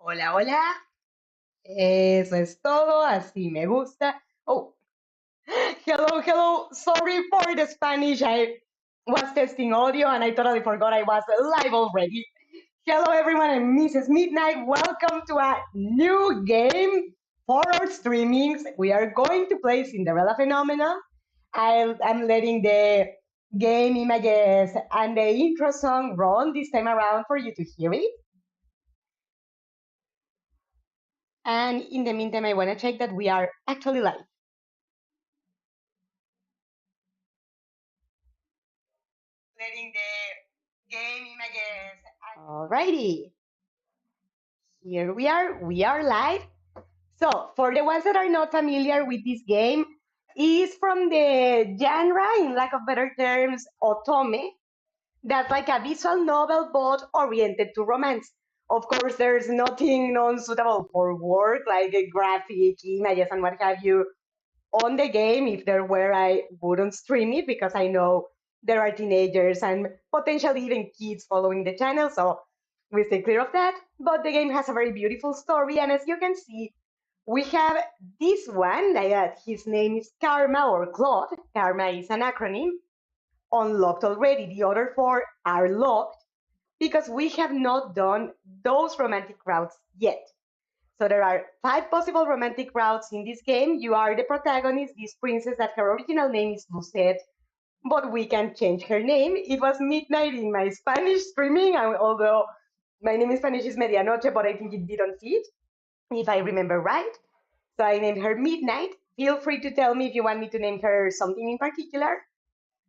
Hola, hola. Eso es todo, así me gusta. Oh, hello, hello. Sorry for the Spanish. I was testing audio and I totally forgot I was live already. Hello, everyone. I'm Mrs. Midnight. Welcome to a new game for our streamings. We are going to play Cinderella Phenomenon. I'm letting the game images and the intro song run this time around for you to hear it. And in the meantime, I want to check that we are actually live. Letting the game images. Alrighty, here we are. We are live. So, for the ones that are not familiar with this game, is from the genre, in lack of better terms, otome. That's like a visual novel, but oriented to romance. Of course, there's nothing non-suitable for work, like a graphic images and what have you, on the game. If there were, I wouldn't stream it because I know there are teenagers and potentially even kids following the channel, so we stay clear of that. But the game has a very beautiful story, and as you can see, we have this one. His name is Karma or Claude. Karma is an acronym. Unlocked already. The other four are locked because we have not done those romantic routes yet. So there are 5 possible romantic routes in this game. You are the protagonist, this princess that her original name is Lucette, but we can change her name. It was midnight in my Spanish streaming, although my name in Spanish is Medianoche, but I think it didn't fit, if I remember right. So I named her Midnight. Feel free to tell me if you want me to name her something in particular.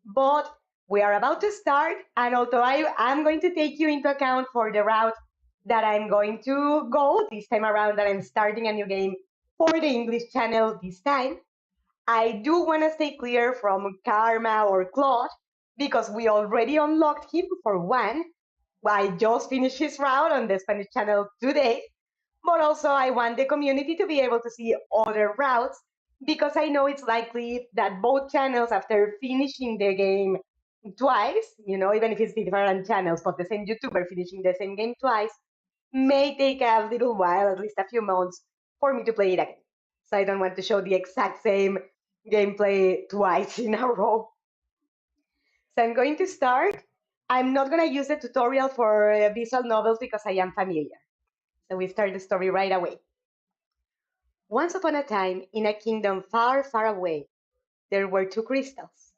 But we are about to start, and although I am going to take you into account for the route that I'm going to go this time around, that I'm starting a new game for the English channel this time, I do want to stay clear from Karma or Claude because we already unlocked him for one. I just finished his route on the Spanish channel today, but also I want the community to be able to see other routes because I know it's likely that both channels, after finishing the game twice, even if it's different channels, but the same YouTuber finishing the same game twice, may take a little while, at least a few months, for me to play it again. So I don't want to show the exact same gameplay twice in a row. So I'm going to start. I'm not going to use the tutorial for visual novels because I am familiar. So we start the story right away. Once upon a time, in a kingdom far, far away, there were two crystals.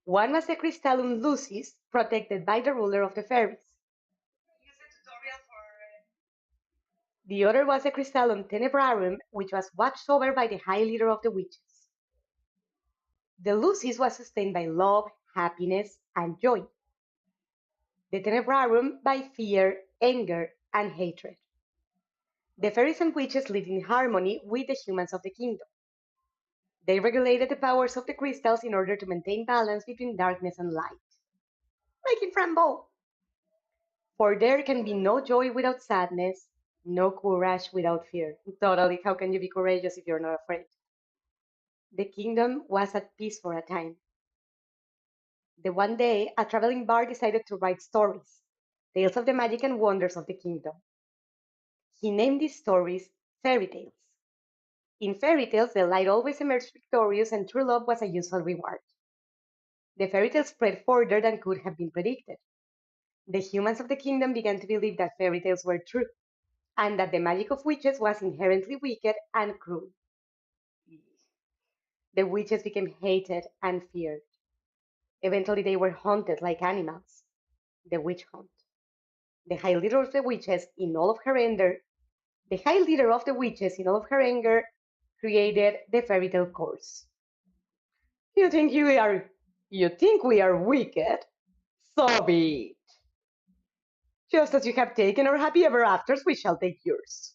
One was the crystallum lucis, protected by the ruler of the fairies. The other was the crystallum tenebrarum, which was watched over by the high leader of the witches. The lucis was sustained by love, happiness, and joy. The tenebrarum by fear, anger, and hatred. The fairies and witches lived in harmony with the humans of the kingdom. They regulated the powers of the crystals in order to maintain balance between darkness and light. Like in Frambo. For there can be no joy without sadness, no courage without fear. Totally, how can you be courageous if you're not afraid? The kingdom was at peace for a time. The one day, a traveling bard decided to write stories, tales of the magic and wonders of the kingdom. He named these stories fairy tales. In fairy tales, the light always emerged victorious and true love was a useful reward. The fairy tales spread further than could have been predicted. The humans of the kingdom began to believe that fairy tales were true, and that the magic of witches was inherently wicked and cruel. The witches became hated and feared. Eventually, they were hunted like animals. The witch hunt. The high leader of the witches, in all of her anger, the high leader of the witches, in all of her anger, created the fairy tale course. You think we are wicked? So be it. Just as you have taken our happy ever afters, we shall take yours.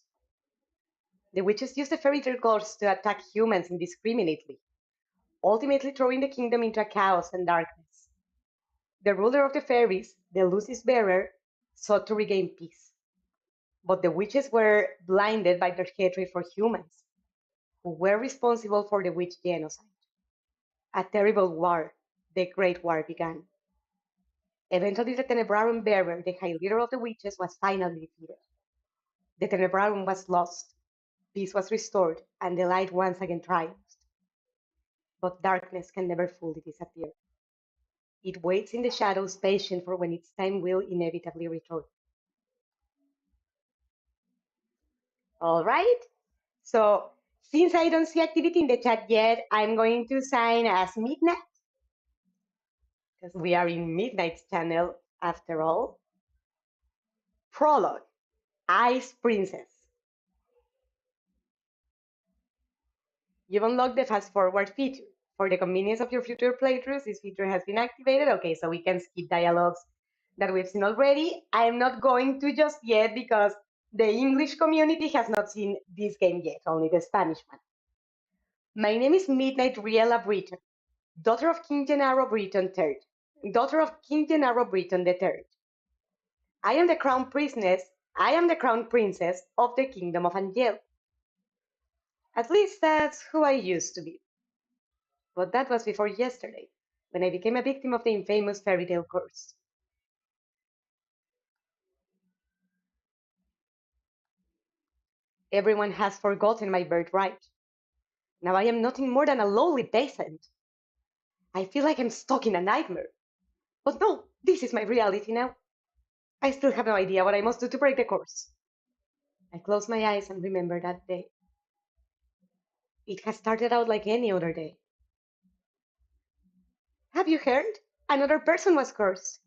The witches used the fairy tale course to attack humans indiscriminately, ultimately throwing the kingdom into a chaos and darkness. The ruler of the fairies, the Lucis bearer, sought to regain peace. But the witches were blinded by their hatred for humans, who were responsible for the witch genocide. A terrible war, the Great War, began. Eventually, the Tenebrarum bearer, the high leader of the witches, was finally defeated. The Tenebrorum was lost, peace was restored, and the light once again triumphed. But darkness can never fully disappear. It waits in the shadows, patient for when its time will inevitably return. All right. So, since I don't see activity in the chat yet, I'm going to sign as Midnight, because we are in Midnight's channel after all. Prologue, Ice Princess. You've unlocked the fast forward feature. For the convenience of your future playthroughs, this feature has been activated. Okay, so we can skip dialogues that we've seen already. I'm not going to just yet because the English community has not seen this game yet, only the Spanish one. My name is Midnight Riella Britton, daughter of King Gennaro Britton III. Daughter of King Gennaro Britton III. I am the crown princess. I am the crown princess of the Kingdom of Angel. At least that's who I used to be. But that was before yesterday, when I became a victim of the infamous fairy tale curse. Everyone has forgotten my birthright. Now I am nothing more than a lowly peasant. I feel like I'm stuck in a nightmare. But no, this is my reality now. I still have no idea what I must do to break the curse. I close my eyes and remember that day. It has started out like any other day. Have you heard? Another person was cursed.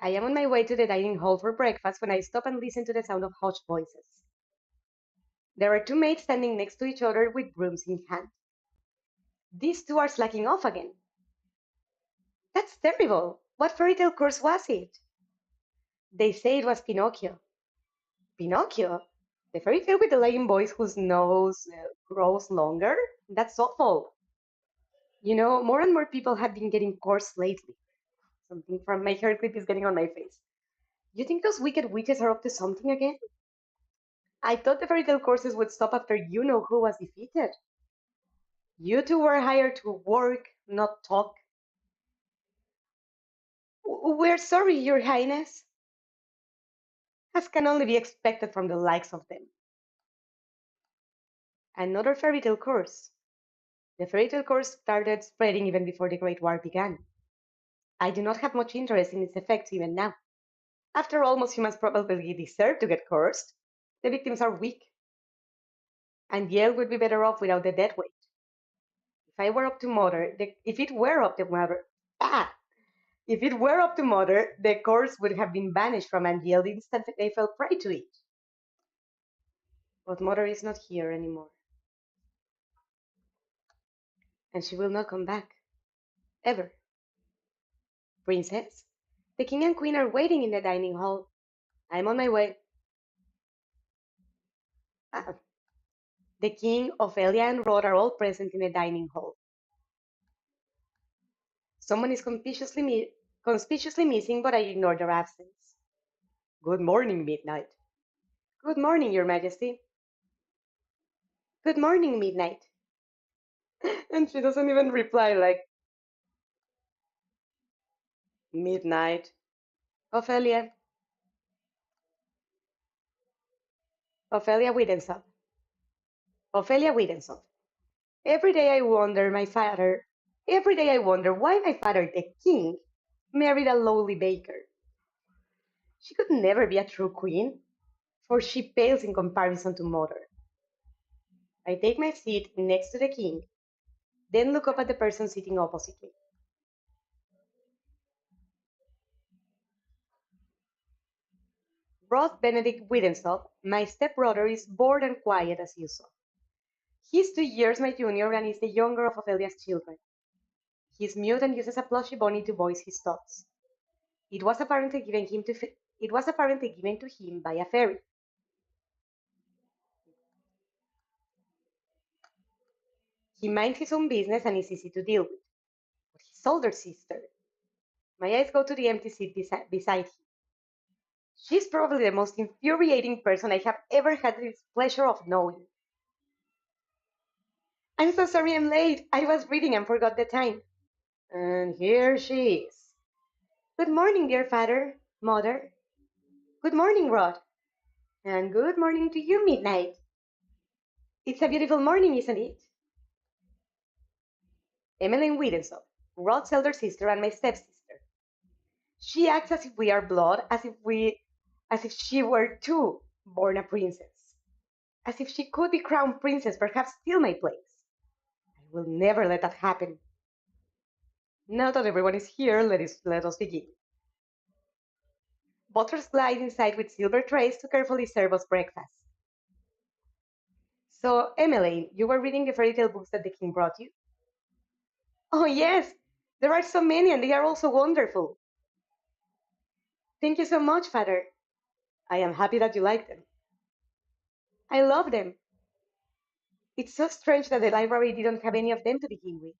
I am on my way to the dining hall for breakfast when I stop and listen to the sound of hushed voices. There are two maids standing next to each other with brooms in hand. These two are slacking off again. That's terrible. What fairy tale curse was it? They say it was Pinocchio. Pinocchio? The fairy tale with the lying boy whose nose grows longer? That's awful. You know, more and more people have been getting cursed lately. Something from my hair clip is getting on my face. You think those wicked witches are up to something again? I thought the fairy tale courses would stop after you know who was defeated. You two were hired to work, not talk. We're sorry, Your Highness. As can only be expected from the likes of them. Another fairy tale course. The fairy tale course started spreading even before the Great War began. I do not have much interest in its effects even now. After all, most humans probably deserve to get cursed. The victims are weak. And Yale would be better off without the death weight. If I were up to Mother, if it were up to Mother, if it were up to Mother, the curse would have been banished from Angel the instant they fell prey to it. But Mother is not here anymore. And she will not come back. Ever. Princess, the king and queen are waiting in the dining hall. I'm on my way. Ah. The king, Ophelia, and Rod are all present in the dining hall. Someone is conspicuously missing, but I ignore their absence. Good morning, Midnight. Good morning, Your Majesty. Good morning, Midnight. And she doesn't even reply like, Midnight. Ophelia. Ophelia Widensop. Ophelia Widensop. Every day I wonder why my father, the king, married a lowly baker. She could never be a true queen, for she pales in comparison to Mother. I take my seat next to the king, then look up at the person sitting opposite me. Roth Benedict Widensop, my stepbrother, is bored and quiet as you saw. He's 2 years my junior and is the younger of Ophelia's children. He's mute and uses a plushy bunny to voice his thoughts. It was apparently given to him by a fairy. He minds his own business and is easy to deal with. But his older sister, my eyes go to the empty seat beside him. She's probably the most infuriating person I have ever had the pleasure of knowing. I'm so sorry I'm late. I was reading and forgot the time. And here she is. Good morning, dear father, mother. Good morning, Rod. And good morning to you, Midnight. It's a beautiful morning, isn't it? Emmeline Wittensop, Rod's elder sister and my stepsister. She acts as if we are blood, as if she were too born a princess, as if she could be crowned princess, perhaps steal my place. I will never let that happen. Now that everyone is here, let us begin. Butlers glide inside with silver trays to carefully serve us breakfast. So, Emmeline, you were reading the fairy tale books that the king brought you? Oh, yes, there are so many and they are also wonderful. Thank you so much, Father. I am happy that you like them. I love them. It's so strange that the library didn't have any of them to begin with.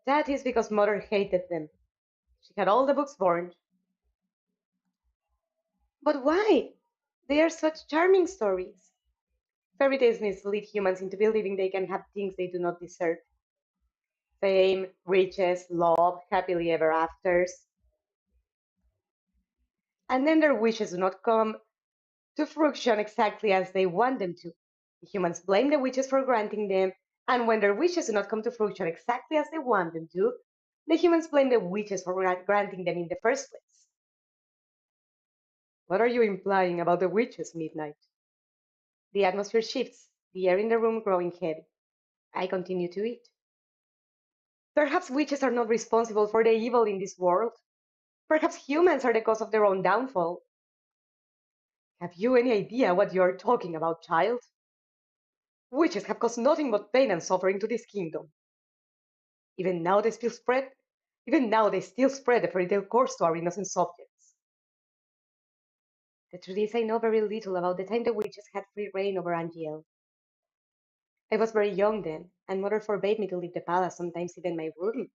That is because Mother hated them. She had all the books burned. But why? They are such charming stories. Fairy tales mislead humans into believing they can have things they do not deserve: fame, riches, love, happily ever afters. And then their wishes do not come to fruition exactly as they want them to. The humans blame the witches for granting them, and when their wishes do not come to fruition exactly as they want them to, the humans blame the witches for granting them in the first place. What are you implying about the witches, Midnight? The atmosphere shifts, the air in the room growing heavy. I continue to eat. Perhaps witches are not responsible for the evil in this world. Perhaps humans are the cause of their own downfall. Have you any idea what you are talking about, child? Witches have caused nothing but pain and suffering to this kingdom. Even now they still spread Even now they still spread the fairy tale course to our innocent subjects. The truth is I know very little about the time the witches had free reign over Angiel. I was very young then, and mother forbade me to leave the palace, sometimes even my room.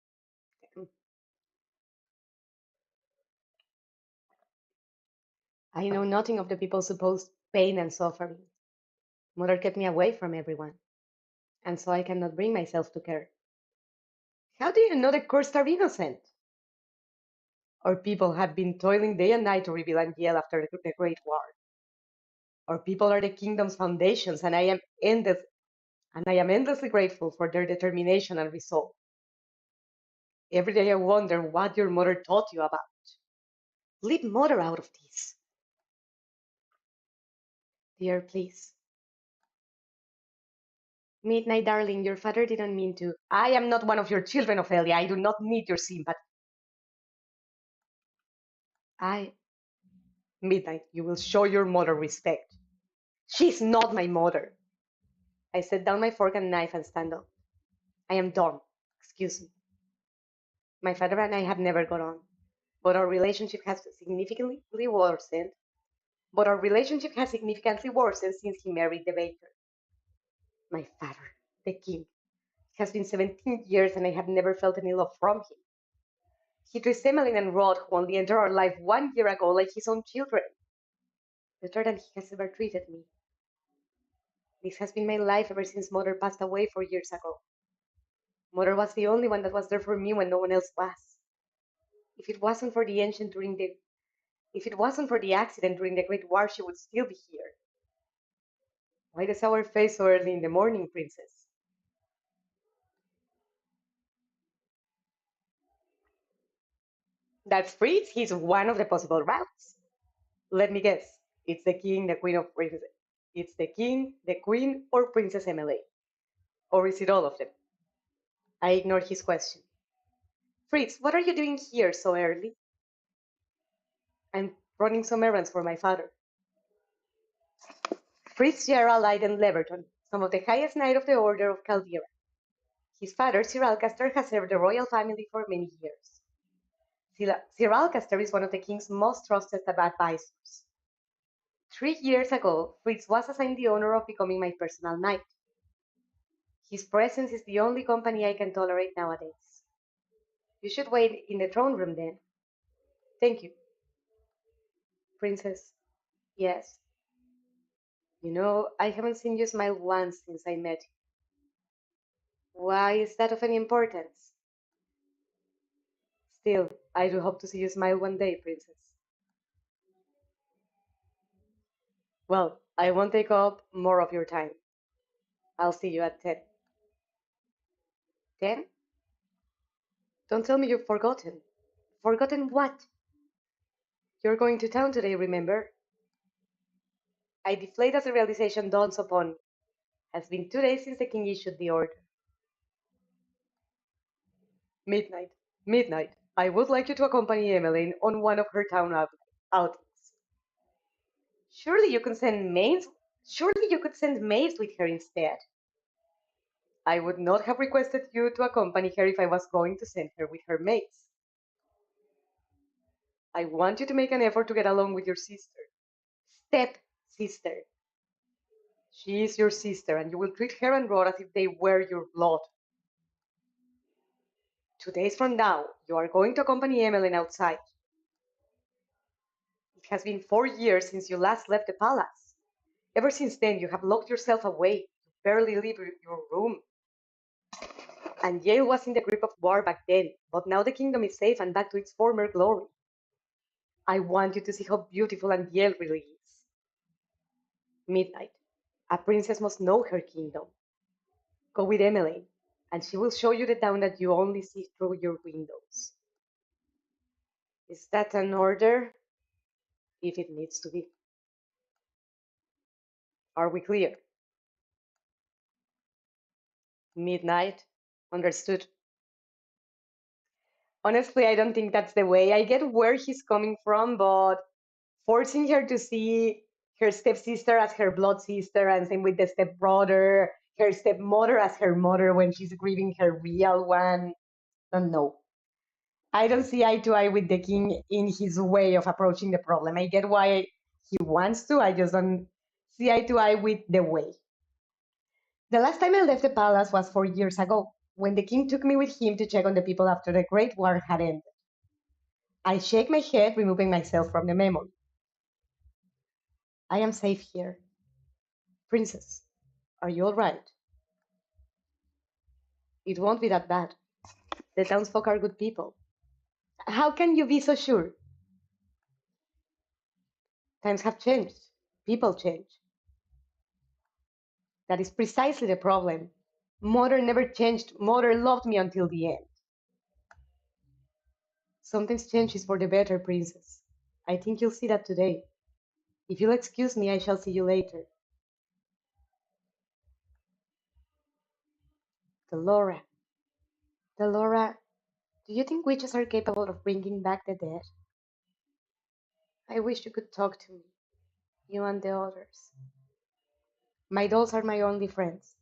I know nothing of the people's supposed pain and suffering. Mother kept me away from everyone, and so I cannot bring myself to care. How do you know the cursed are innocent? Our people have been toiling day and night to rebuild Angiel after the Great War. Our people are the kingdom's foundations, and I am endlessly grateful for their determination and resolve. Every day I wonder what your mother taught you about. Leave mother out of this. Dear, please. Midnight, darling, your father didn't mean to. I am not one of your children, Ophelia. I do not need your sympathy. I, Midnight, you will show your mother respect. She's not my mother. I set down my fork and knife and stand up. I am done. Excuse me. My father and I have never got on, but our relationship has significantly worsened. But our relationship has significantly worsened since he married the baker. My father, the king, has been 17 years and I have never felt any love from him. He treats Emmeline and Rod, who only entered our life 1 year ago, like his own children, better than he has ever treated me. This has been my life ever since mother passed away 4 years ago. Mother was the only one that was there for me when no one else was. If it wasn't for the ancient during the if it wasn't for the accident during the Great War, she would still be here. Why the sour face so early in the morning, princess? That's Fritz. He's one of the possible routes. Let me guess. It's the king, the queen of princess. It's the king, the queen, or Princess Emily. Or is it all of them? I ignored his question. Fritz, what are you doing here so early? I'm running some errands for my father. Fritz Gerald Leiden Leverton, some of the highest knight of the Order of Caldera. His father, Sir Alcaster, has served the royal family for many years. Sir Alcaster is one of the king's most trusted advisors. 3 years ago, Fritz was assigned the honor of becoming my personal knight. His presence is the only company I can tolerate nowadays. You should wait in the throne room then. Thank you, Princess. Yes. You know, I haven't seen you smile once since I met you. Why is that of any importance? Still, I do hope to see you smile one day, Princess. Well, I won't take up more of your time. I'll see you at 10. 10? Don't tell me you've forgotten. Forgotten what? You're going to town today, remember? I deflate as the realization dawns upon me. Has been 2 days since the king issued the order. Midnight. Midnight. I would like you to accompany Emmeline on one of her town outings. Surely you could send maids. Surely you could send maids with her instead. I would not have requested you to accompany her if I was going to send her with her maids. I want you to make an effort to get along with your sister. Step sister. She is your sister, and you will treat her and Rod as if they were your blood. 2 days from now, you are going to accompany Emmeline outside. It has been 4 years since you last left the palace. Ever since then, you have locked yourself away. You barely leave your room. And Yale was in the grip of war back then, but now the kingdom is safe and back to its former glory. I want you to see how beautiful and Yale really is. Midnight. A princess must know her kingdom. Go with Emily, and she will show you the town that you only see through your windows. Is that an order? If it needs to be. Are we clear? Midnight. Understood. Honestly, I don't think that's the way. I get where he's coming from, but forcing her to see her stepsister as her blood sister, and same with the stepbrother, her stepmother as her mother when she's grieving her real one. Don't know. I don't see eye to eye with the king in his way of approaching the problem. I get why he wants to, I just don't see eye to eye with the way. The last time I left the palace was 4 years ago, when the king took me with him to check on the people after the Great War had ended. I shake my head, removing myself from the memory. I am safe here. Princess, are you all right? It won't be that bad. The townsfolk are good people. How can you be so sure? Times have changed. People change. That is precisely the problem. Mother never changed. Mother loved me until the end. Something's changes for the better, princess. I think you'll see that today. If you'll excuse me, I shall see you later. Delora. Delora, do you think witches are capable of bringing back the dead? I wish you could talk to me, you and the others. My dolls are my only friends.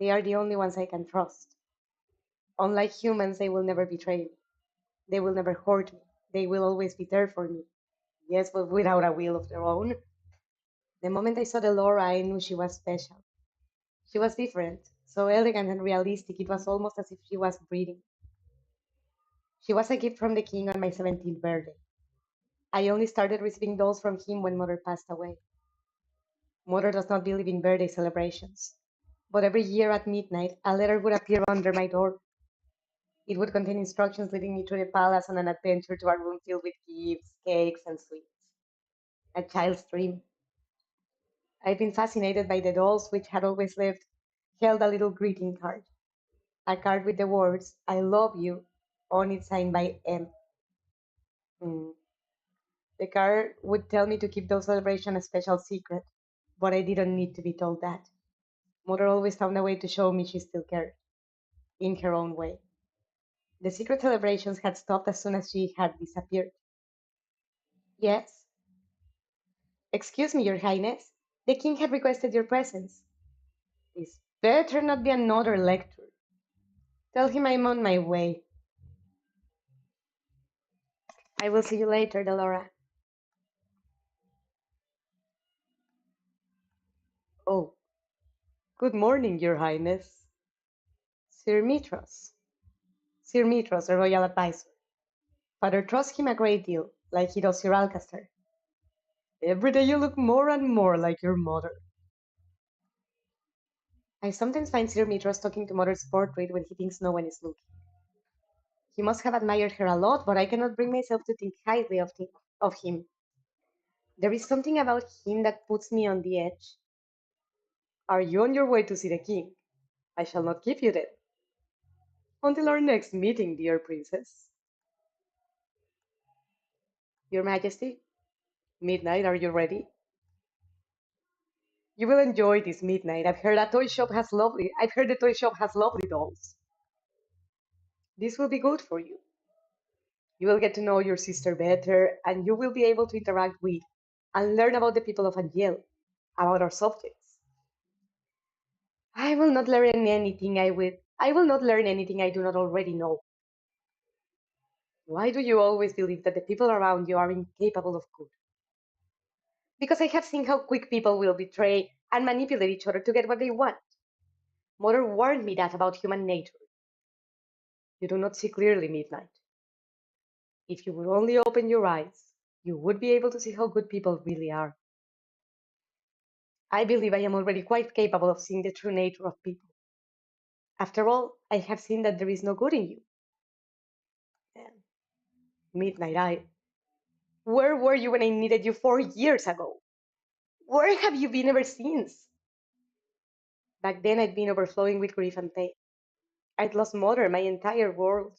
They are the only ones I can trust. Unlike humans, they will never betray me. They will never hurt me. They will always be there for me. Yes, but without a will of their own. The moment I saw Delora, I knew she was special. She was different, so elegant and realistic, it was almost as if she was breathing. She was a gift from the king on my 17th birthday. I only started receiving dolls from him when mother passed away. Mother does not believe in birthday celebrations, but every year at midnight, a letter would appear under my door. It would contain instructions leading me through the palace on an adventure to a room filled with gifts, cakes, and sweets. A child's dream. I've been fascinated by the dolls, which had always held a little greeting card. A card with the words, I love you, on it signed by M. Hmm. The card would tell me to keep those celebrations a special secret, but I didn't need to be told that. Mother always found a way to show me she still cared, in her own way. The secret celebrations had stopped as soon as she had disappeared. Yes. Excuse me, Your Highness. The king had requested your presence. This better not be another lecture. Tell him I'm on my way. I will see you later, Delora. Oh, good morning, Your Highness. Sir Mitros. Sir Mitros, the royal advisor. Father trusts him a great deal, like he does Sir Alcaster. Every day you look more and more like your mother. I sometimes find Sir Mitros talking to Mother's portrait when he thinks no one is looking. He must have admired her a lot, but I cannot bring myself to think highly of him. There is something about him that puts me on the edge. Are you on your way to see the king? I shall not keep you then. Until our next meeting, dear princess. Your Majesty, midnight, are you ready? You will enjoy this midnight. I've heard the toy shop has lovely dolls. This will be good for you. You will get to know your sister better, and you will be able to interact with and learn about the people of Angel, about our subjects. I will not learn anything I will not learn anything I do not already know. Why do you always believe that the people around you are incapable of good? Because I have seen how quick people will betray and manipulate each other to get what they want. Mother warned me that about human nature. You do not see clearly, Midnight. If you would only open your eyes, you would be able to see how good people really are. I believe I am already quite capable of seeing the true nature of people. After all, I have seen that there is no good in you. And Midnight Eye, where were you when I needed you 4 years ago? Where have you been ever since? Back then, I'd been overflowing with grief and pain. I'd lost Mother, my entire world.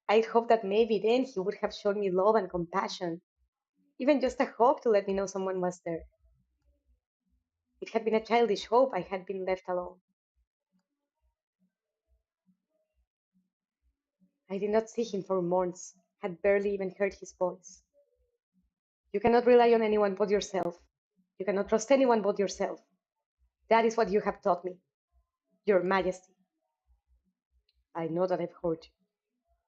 I'd hoped that maybe then he would have shown me love and compassion, even just a hope to let me know someone was there. It had been a childish hope I had been left alone. I did not see him for months, had barely even heard his voice. You cannot rely on anyone but yourself. You cannot trust anyone but yourself. That is what you have taught me, Your Majesty. I know that I've hurt you.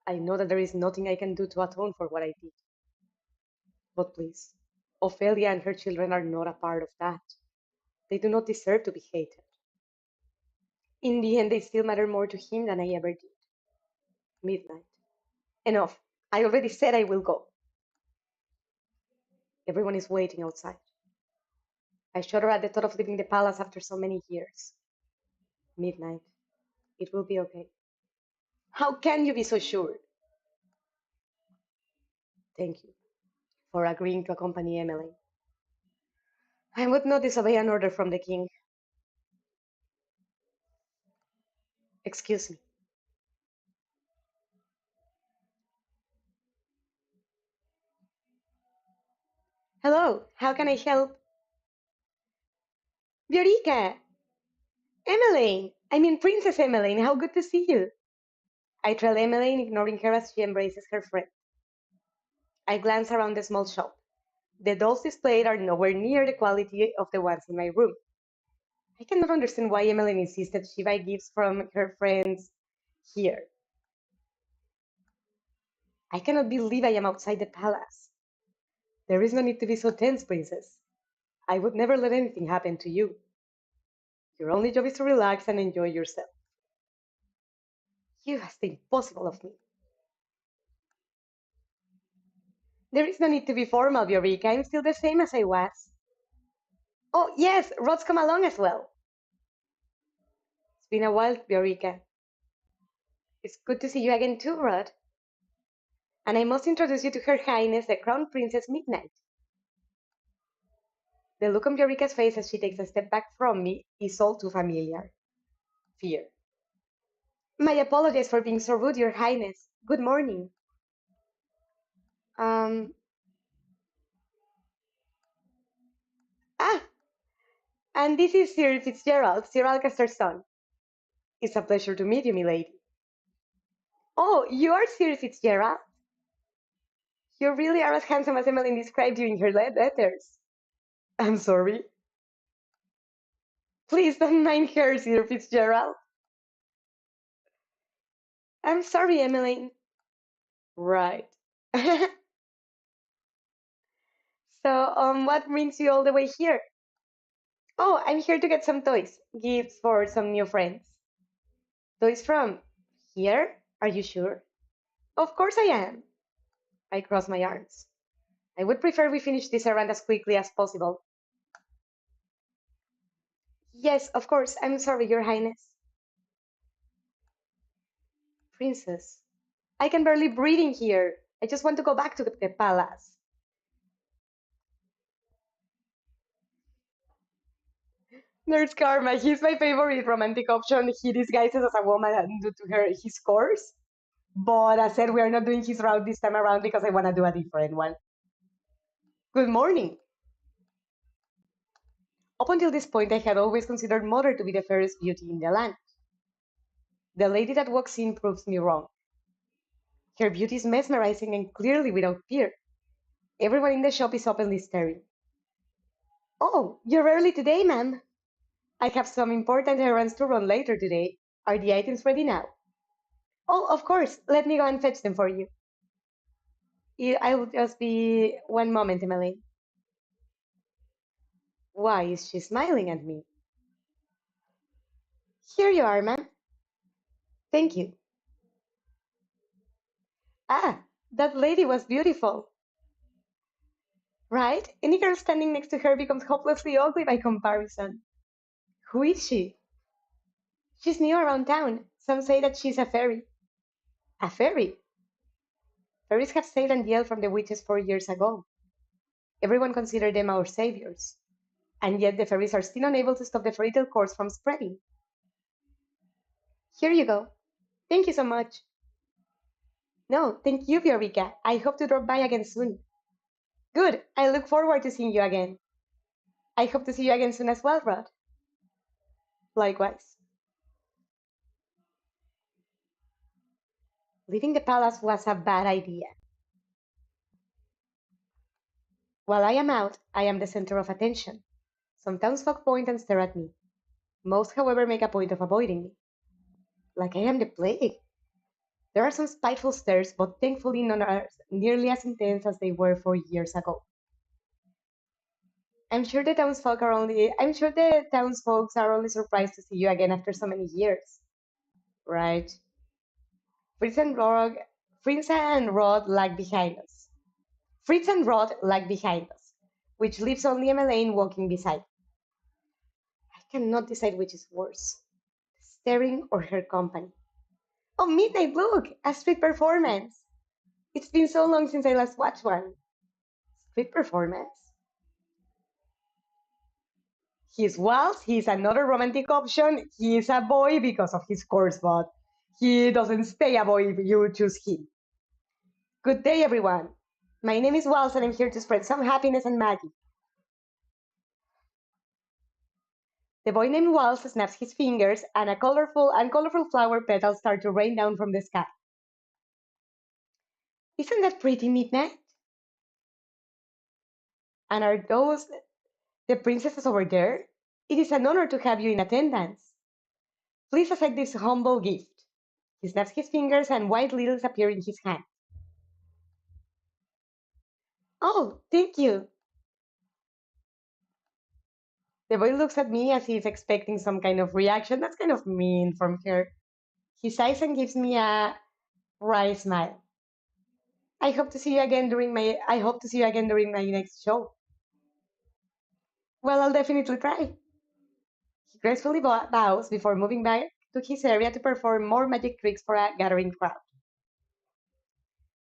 I know that there is nothing I can do to atone for what I did. But please, Ophelia and her children are not a part of that. They do not deserve to be hated. In the end, they still matter more to him than I ever did. Midnight. Enough. I already said I will go. Everyone is waiting outside. I shudder at the thought of leaving the palace after so many years. Midnight. It will be okay. How can you be so sure? Thank you for agreeing to accompany Emily. I would not disobey an order from the king. Excuse me. Hello, how can I help? Viorica! Emmeline! I mean Princess Emmeline, how good to see you. I trail Emmeline, ignoring her as she embraces her friend. I glance around the small shop. The dolls displayed are nowhere near the quality of the ones in my room. I cannot understand why Emmeline insisted she buy gifts from her friends here. I cannot believe I am outside the palace. There is no need to be so tense, princess. I would never let anything happen to you. Your only job is to relax and enjoy yourself. You asked the impossible of me. There is no need to be formal, Viorica. I'm still the same as I was. Oh, yes, Rod's come along as well. It's been a while, Viorica. It's good to see you again too, Rod. And I must introduce you to Her Highness, the Crown Princess Midnight. The look on Viorica's face as she takes a step back from me is all too familiar. Fear. My apologies for being so rude, Your Highness. Good morning. Um, ah, and this is Sir Fitzgerald, Sir Alcaster's son. It's a pleasure to meet you, milady. Oh, you are Sir Fitzgerald? You really are as handsome as Emmeline described you in her letters. I'm sorry. Please don't mind her, Sir Fitzgerald. I'm sorry, Emmeline. Right. So, what brings you all the way here? Oh, I'm here to get some toys, gifts for some new friends. Toys from here? Are you sure? Of course I am. I cross my arms. I would prefer we finish this errand as quickly as possible. Yes, of course. I'm sorry, Your Highness. Princess, I can barely breathe in here. I just want to go back to the palace. There's Karma. He's my favorite romantic option. He disguises as a woman and do to her his course. But I said we are not doing his route this time around because I want to do a different one. Good morning. Up until this point, I had always considered Mother to be the fairest beauty in the land. The lady that walks in proves me wrong. Her beauty is mesmerizing and clearly without fear. Everyone in the shop is openly staring. Oh, you're early today, ma'am. I have some important errands to run later today. Are the items ready now? Oh, of course. Let me go and fetch them for you. I will just be one moment, Emily. Why is she smiling at me? Here you are, ma'am. Thank you. Ah, that lady was beautiful. Right? Any girl standing next to her becomes hopelessly ugly by comparison. Who is she? She's new around town. Some say that she's a fairy. A fairy? Fairies have saved Angel from the witches 4 years ago. Everyone considered them our saviors. And yet the fairies are still unable to stop the fairy tale course from spreading. Here you go. Thank you so much. No, thank you, Viorica. I hope to drop by again soon. Good. I look forward to seeing you again. I hope to see you again soon as well, Rod. Likewise. Leaving the palace was a bad idea. While I am out, I am the center of attention. Some townsfolk point and stare at me. Most, however, make a point of avoiding me. Like I am the plague. There are some spiteful stares, but thankfully none are nearly as intense as they were 4 years ago. I'm sure the townsfolk are only surprised to see you again after so many years. Right. Fritz and Rod, Fritz and Rod lag behind us. Fritz and Rod lag behind us, which leaves only Emmeline walking beside. I cannot decide which is worse, staring or her company. Oh, Midnight, look! A street performance! It's been so long since I last watched one. Street performance? He's Waltz, he's another romantic option. He is a boy because of his course, but he doesn't stay a boy if you choose him. Good day, everyone. My name is Waltz, and I'm here to spread some happiness and magic. The boy named Waltz snaps his fingers, and colorful flower petals start to rain down from the sky. Isn't that pretty, Midnight? And are those the princesses over there? It is an honor to have you in attendance. Please accept this humble gift. He snaps his fingers, and white lilies appear in his hand. Oh, thank you. The boy looks at me as if expecting some kind of reaction. That's kind of mean from her. He sighs and gives me a wry smile. I hope to see you again during my next show. Well, I'll definitely try. He gracefully bows before moving back to his area to perform more magic tricks for a gathering crowd.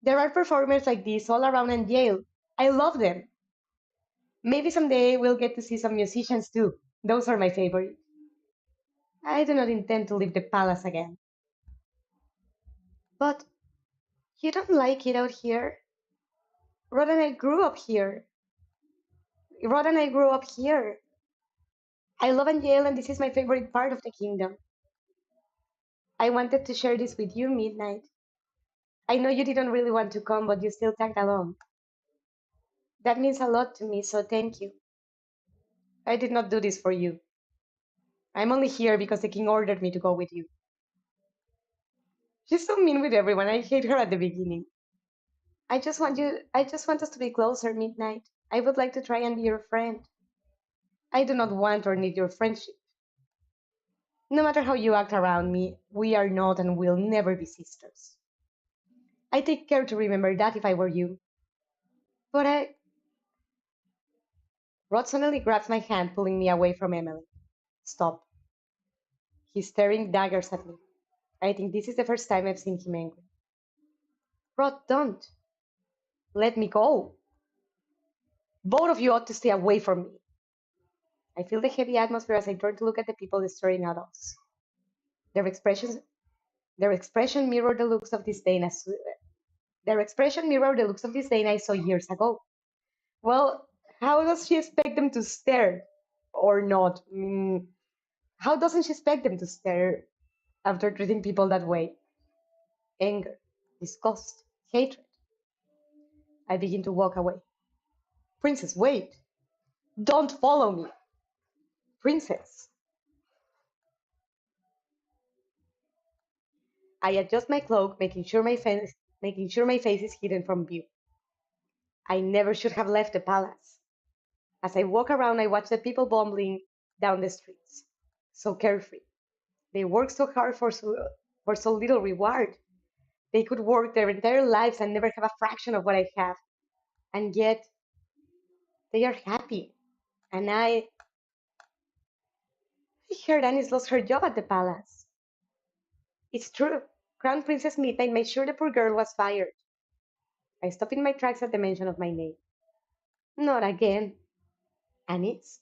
There are performers like this all around in Yale. I love them. Maybe someday we'll get to see some musicians too. Those are my favorite. I do not intend to leave the palace again. But you don't like it out here? Rod and I grew up here. Rod and I grew up here. I love Angel, and this is my favorite part of the kingdom. I wanted to share this with you, Midnight. I know you didn't really want to come, but you still tagged along. That means a lot to me, so thank you. I did not do this for you. I'm only here because the king ordered me to go with you. She's so mean with everyone. I hate her at the beginning. I just want us to be closer, Midnight. I would like to try and be your friend. I do not want or need your friendship. No matter how you act around me, we are not and will never be sisters. I take care to remember that if I were you. But I. Rod suddenly grabs my hand, pulling me away from Emily. Stop. He's staring daggers at me. I think this is the first time I've seen him angry. Rod, don't. Let me go. Both of you ought to stay away from me. I feel the heavy atmosphere as I turn to look at the people staring at us. Their expressions, their expression mirrored the looks of disdain as their expression mirrored the looks of disdain I saw years ago. Well, how does she expect them to stare or not? How doesn't she expect them to stare after treating people that way? Anger, disgust, hatred. I begin to walk away. Princess, wait! Don't follow me! Princess! I adjust my cloak, making sure my face is hidden from view. I never should have left the palace. As I walk around, I watch the people bumbling down the streets. So carefree. They work so hard for so little reward. They could work their entire lives and never have a fraction of what I have. And yet, they are happy. And I heard Annie's lost her job at the palace. It's true. Crown Princess Midnight made sure the poor girl was fired. I stop in my tracks at the mention of my name. Not again. Annie's?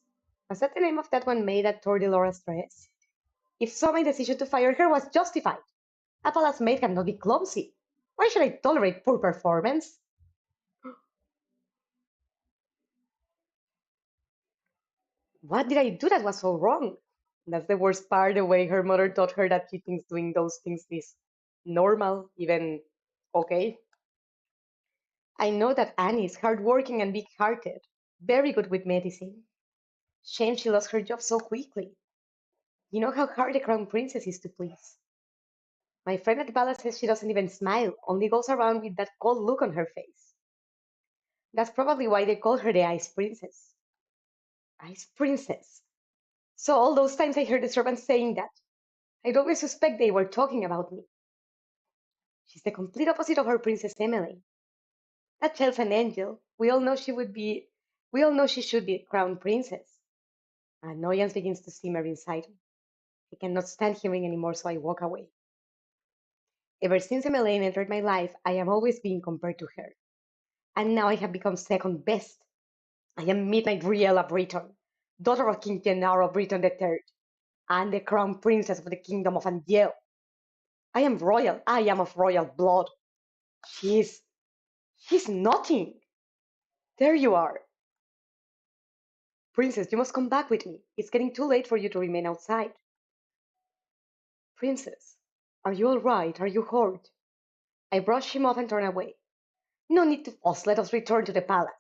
Was that the name of that one maid that tore Delora's dress? If so, my decision to fire her was justified. A palace maid cannot be clumsy. Why should I tolerate poor performance? What did I do that was so wrong? That's the worst part, the way her mother taught her that she thinks doing those things is normal, even okay. I know that Annie is hardworking and big-hearted, very good with medicine. Shame she lost her job so quickly. You know how hard the crown princess is to please. My friend at the palace says she doesn't even smile, only goes around with that cold look on her face. That's probably why they call her the Ice Princess. Ice Princess. So all those times I heard the servants saying that, I'd always suspect they were talking about me. She's the complete opposite of her Princess Emily. That child's an angel. We all know she should be crown princess. Annoyance begins to simmer inside me. I cannot stand hearing anymore, so I walk away. Ever since Emmeline entered my life, I am always being compared to her. And now I have become second best. I am Midnight Riella Britton, daughter of King Gennaro Britton III, and the crown princess of the kingdom of Angiel. I am royal. I am of royal blood. She's she's nothing. There you are. Princess, you must come back with me. It's getting too late for you to remain outside. Princess, are you all right? Are you hurt? I brush him off and turn away. No need to fuss. Let us return to the palace.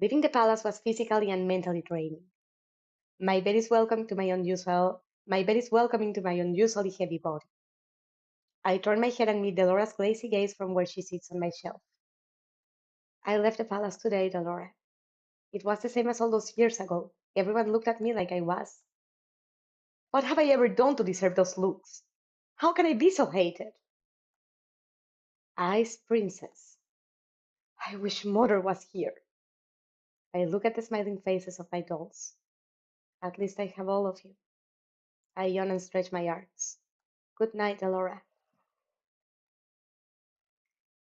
Leaving the palace was physically and mentally draining. My bed is welcoming to my unusually heavy body. I turn my head and meet Delora's glazy gaze from where she sits on my shelf. I left the palace today, Delora. It was the same as all those years ago. Everyone looked at me like I was. What have I ever done to deserve those looks? How can I be so hated? Ice Princess. I wish Mother was here. I look at the smiling faces of my dolls. At least I have all of you. I yawn and stretch my arms. Good night, Delora.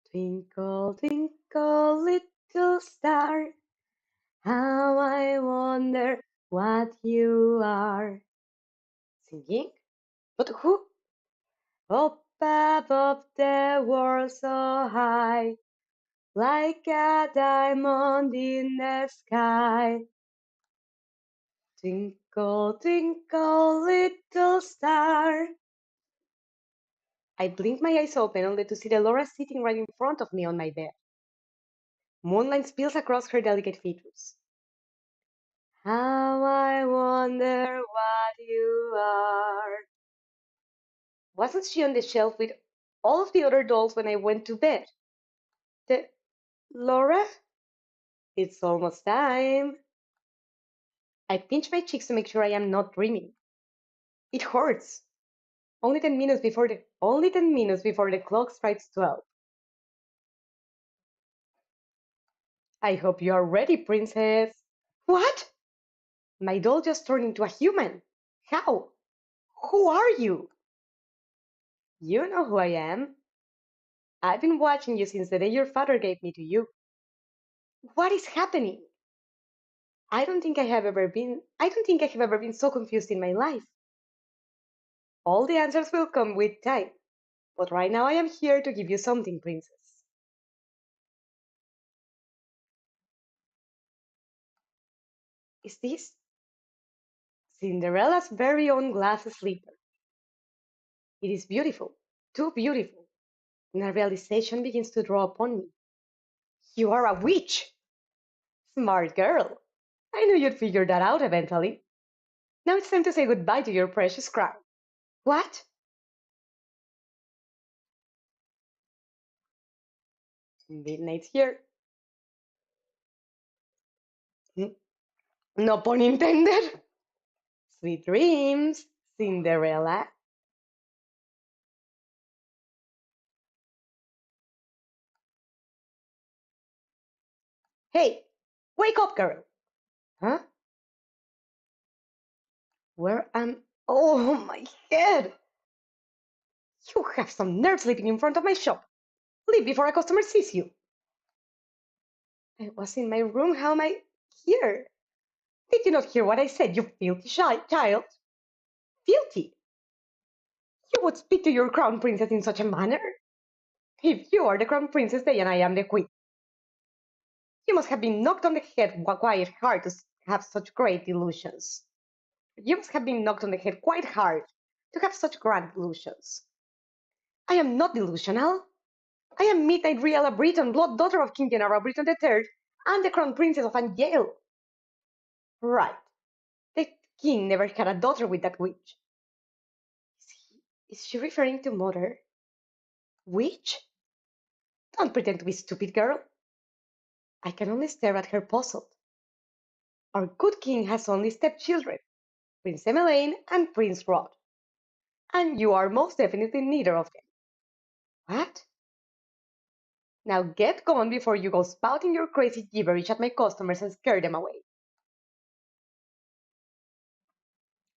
Twinkle, twinkle, little star, how I wonder what you are. Singing? But who? Up above the world so high, like a diamond in the sky. Twinkle, twinkle, little star. I blink my eyes open only to see Delora sitting right in front of me on my bed. Moonlight spills across her delicate features. How I wonder what you are. Wasn't she on the shelf with all of the other dolls when I went to bed? The Laura? It's almost time. I pinch my cheeks to make sure I am not dreaming. It hurts. Only 10 minutes before the clock strikes 12. I hope you are ready, princess. What? My doll just turned into a human. How? Who are you? You know who I am. I've been watching you since the day your father gave me to you. What is happening? I don't think I have ever been so confused in my life. All the answers will come with time. But right now I am here to give you something, princess. Is this Cinderella's very own glass slipper? It is beautiful, too beautiful. And a realization begins to draw upon me. You are a witch! Smart girl. I knew you'd figure that out eventually. Now it's time to say goodbye to your precious crown. What? Midnight's here. Hmm, no pun intended. Sweet dreams, Cinderella. Hey, wake up, girl. Huh? Where am... Oh, my head. You have some nerve sleeping in front of my shop. Leave before a customer sees you. I was in my room. How am I here? Did you not hear what I said, you filthy child? Filthy? You would speak to your crown princess in such a manner? If you are the crown princess, then I am the queen. You must have been knocked on the head quite hard to have such great illusions. You must have been knocked on the head quite hard to have such grand illusions. I am not delusional. I am Midnight Riella Britton, blood daughter of King Gennaro Britton III, and the crown princess of Angel. Right. The king never had a daughter with that witch. Is she referring to mother? Witch? Don't pretend to be stupid, girl. I can only stare at her puzzled. Our good king has only stepchildren, Prince Emmeline and Prince Rod. And you are most definitely neither of them. What? Now get gone before you go spouting your crazy gibberish at my customers and scare them away.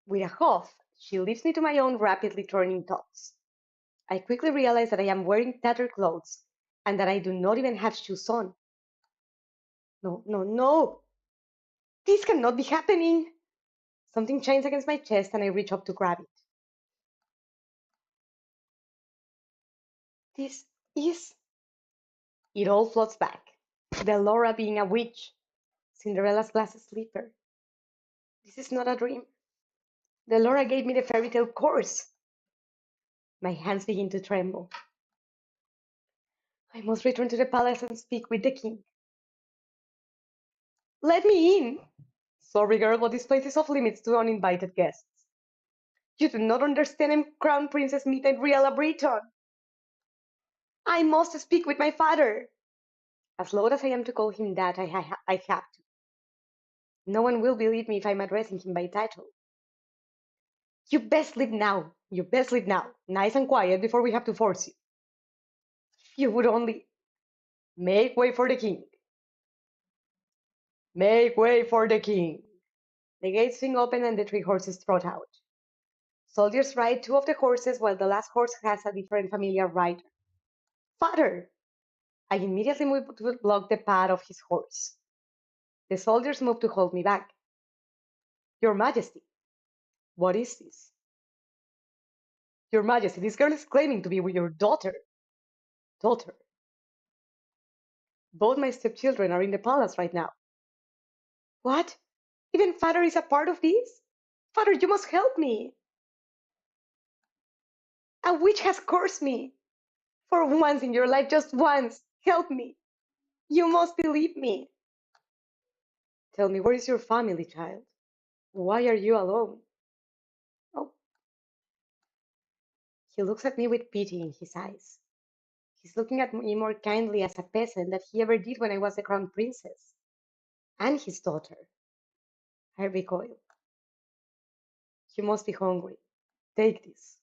With a huff, she leaves me to my own rapidly turning thoughts. I quickly realize that I am wearing tattered clothes and that I do not even have shoes on. No, no, no! This cannot be happening! Something shines against my chest and I reach up to grab it. This is... It all floats back. Delora being a witch. Cinderella's glass slipper. This is not a dream. Delora gave me the fairy tale course. My hands begin to tremble. I must return to the palace and speak with the king. Let me in! Sorry, girl, but this place is off limits to uninvited guests. You do not understand. I'm Crown Princess Midnight Riella Britton. I must speak with my father. As loud as I am to call him that, I have to. No one will believe me if I'm addressing him by title. You best leave now. You best leave now. Nice and quiet before we have to force you. If you would only make way for the king. Make way for the king. The gates swing open and the three horses trot out. Soldiers ride two of the horses while the last horse has a different familiar rider. Father! I immediately move to block the path of his horse. The soldiers move to hold me back. Your Majesty, what is this? Your Majesty, this girl is claiming to be your daughter. Daughter. Both my stepchildren are in the palace right now. What? Even father is a part of this? Father, you must help me. A witch has cursed me. For once in your life, just once, help me. You must believe me. Tell me, where is your family, child? Why are you alone? Oh, he looks at me with pity in his eyes. He's looking at me more kindly as a peasant than he ever did when I was the crown princess. And his daughter. I recoil. You must be hungry. Take this.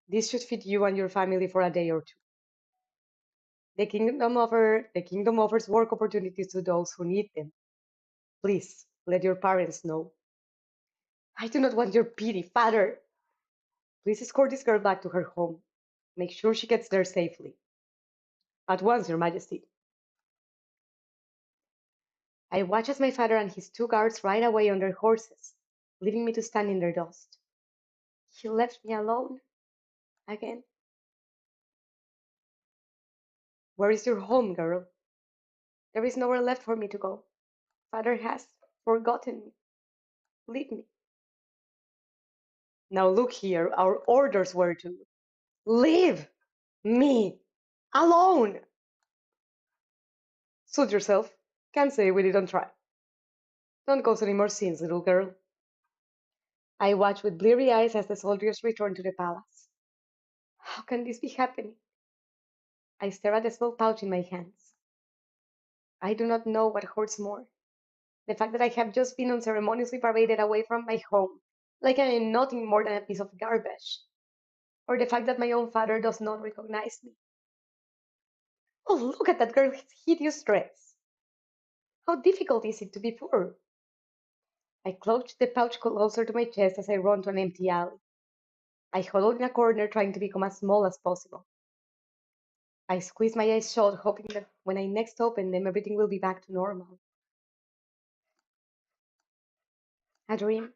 This should feed you and your family for a day or two. The kingdom offers work opportunities to those who need them. Please, let your parents know. I do not want your pity, father. Please escort this girl back to her home. Make sure she gets there safely. At once, Your Majesty. I watched as my father and his two guards ride away on their horses, leaving me to stand in their dust. He left me alone again. Where is your home, girl? There is nowhere left for me to go. Father has forgotten me. Leave me. Now look here, our orders were to leave me alone. Suit yourself. Can't say we didn't try. Don't cause any more sins, little girl. I watch with bleary eyes as the soldiers return to the palace. How can this be happening? I stare at the small pouch in my hands. I do not know what hurts more. The fact that I have just been unceremoniously paraded away from my home, like I am nothing more than a piece of garbage. Or the fact that my own father does not recognize me. Oh, look at that girl's hideous dress. How difficult is it to be poor? I clutch the pouch closer to my chest as I run to an empty alley. I huddle in a corner trying to become as small as possible. I squeeze my eyes shut, hoping that when I next open them, everything will be back to normal. A dream.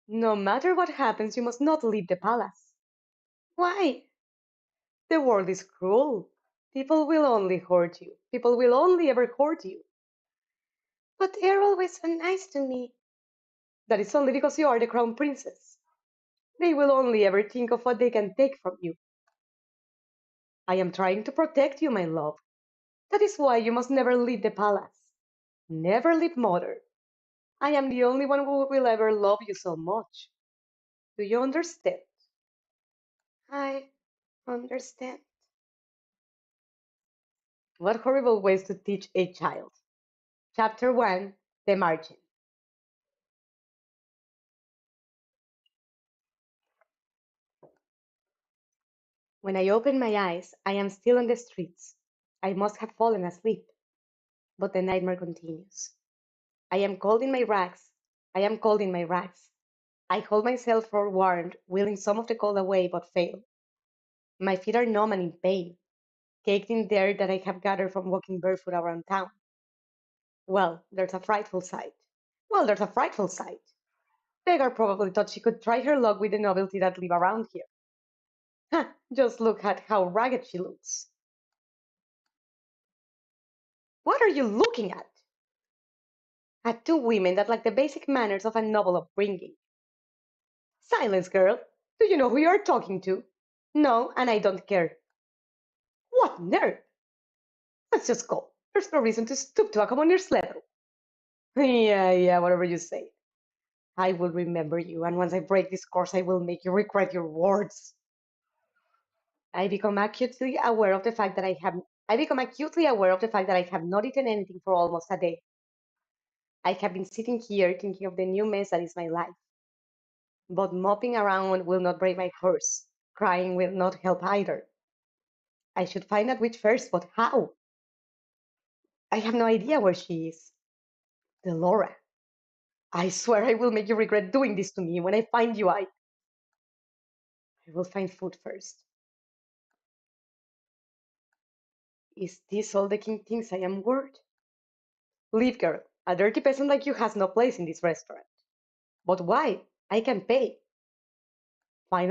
No matter what happens, you must not leave the palace. Why? The world is cruel. People will only hurt you. People will only ever hurt you. But they're always so nice to me. That is only because you are the crown princess. They will only ever think of what they can take from you. I am trying to protect you, my love. That is why you must never leave the palace. Never leave mother. I am the only one who will ever love you so much. Do you understand? I understand. What horrible ways to teach a child. Chapter 1, The Margin. When I open my eyes, I am still on the streets. I must have fallen asleep, but the nightmare continues. I am cold in my rags. I am cold in my rags. I hold myself for warmth, willing some of the cold away, but fail. My feet are numb and in pain, caked in dirt that I have gathered from walking barefoot around town. Well, there's a frightful sight. Well, there's a frightful sight. Beggar probably thought she could try her luck with the novelty that live around here. Ha! Just look at how ragged she looks. What are you looking at? At two women that lack the basic manners of a noble upbringing. Silence, girl. Do you know who you are talking to? No, and I don't care. What nerve! Let's just go. There's no reason to stoop to a commoner's level. Yeah, whatever you say. I will remember you, and once I break this course, I will make you regret your words. I become acutely aware of the fact that I become acutely aware of the fact that I have not eaten anything for almost a day. I have been sitting here thinking of the new mess that is my life. But mopping around will not break my horse. Crying will not help either. I should find that witch first, but how? I have no idea where she is. Delora, I swear I will make you regret doing this to me. When I find you, I will find food first. Is this all the king thinks I am worth? Leave, girl. A dirty peasant like you has no place in this restaurant. But why? I can pay. Find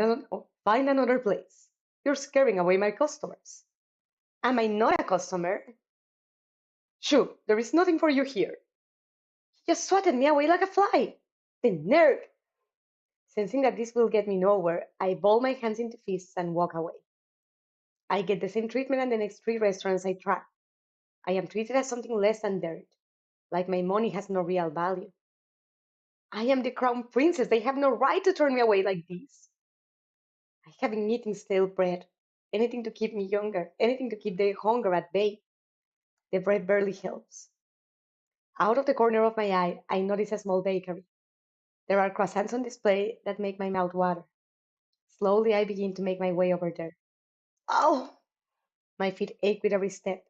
another place. You're scaring away my customers. Am I not a customer? Shoo, there is nothing for you here. He just swatted me away like a fly. The nerve! Sensing that this will get me nowhere, I ball my hands into fists and walk away. I get the same treatment at the next three restaurants I try. I am treated as something less than dirt, like my money has no real value. I am the crown princess. They have no right to turn me away like this. I have been eating stale bread, anything to keep me younger, anything to keep the hunger at bay. The bread barely helps. Out of the corner of my eye, I notice a small bakery. There are croissants on display that make my mouth water. Slowly, I begin to make my way over there. Oh! My feet ache with every step.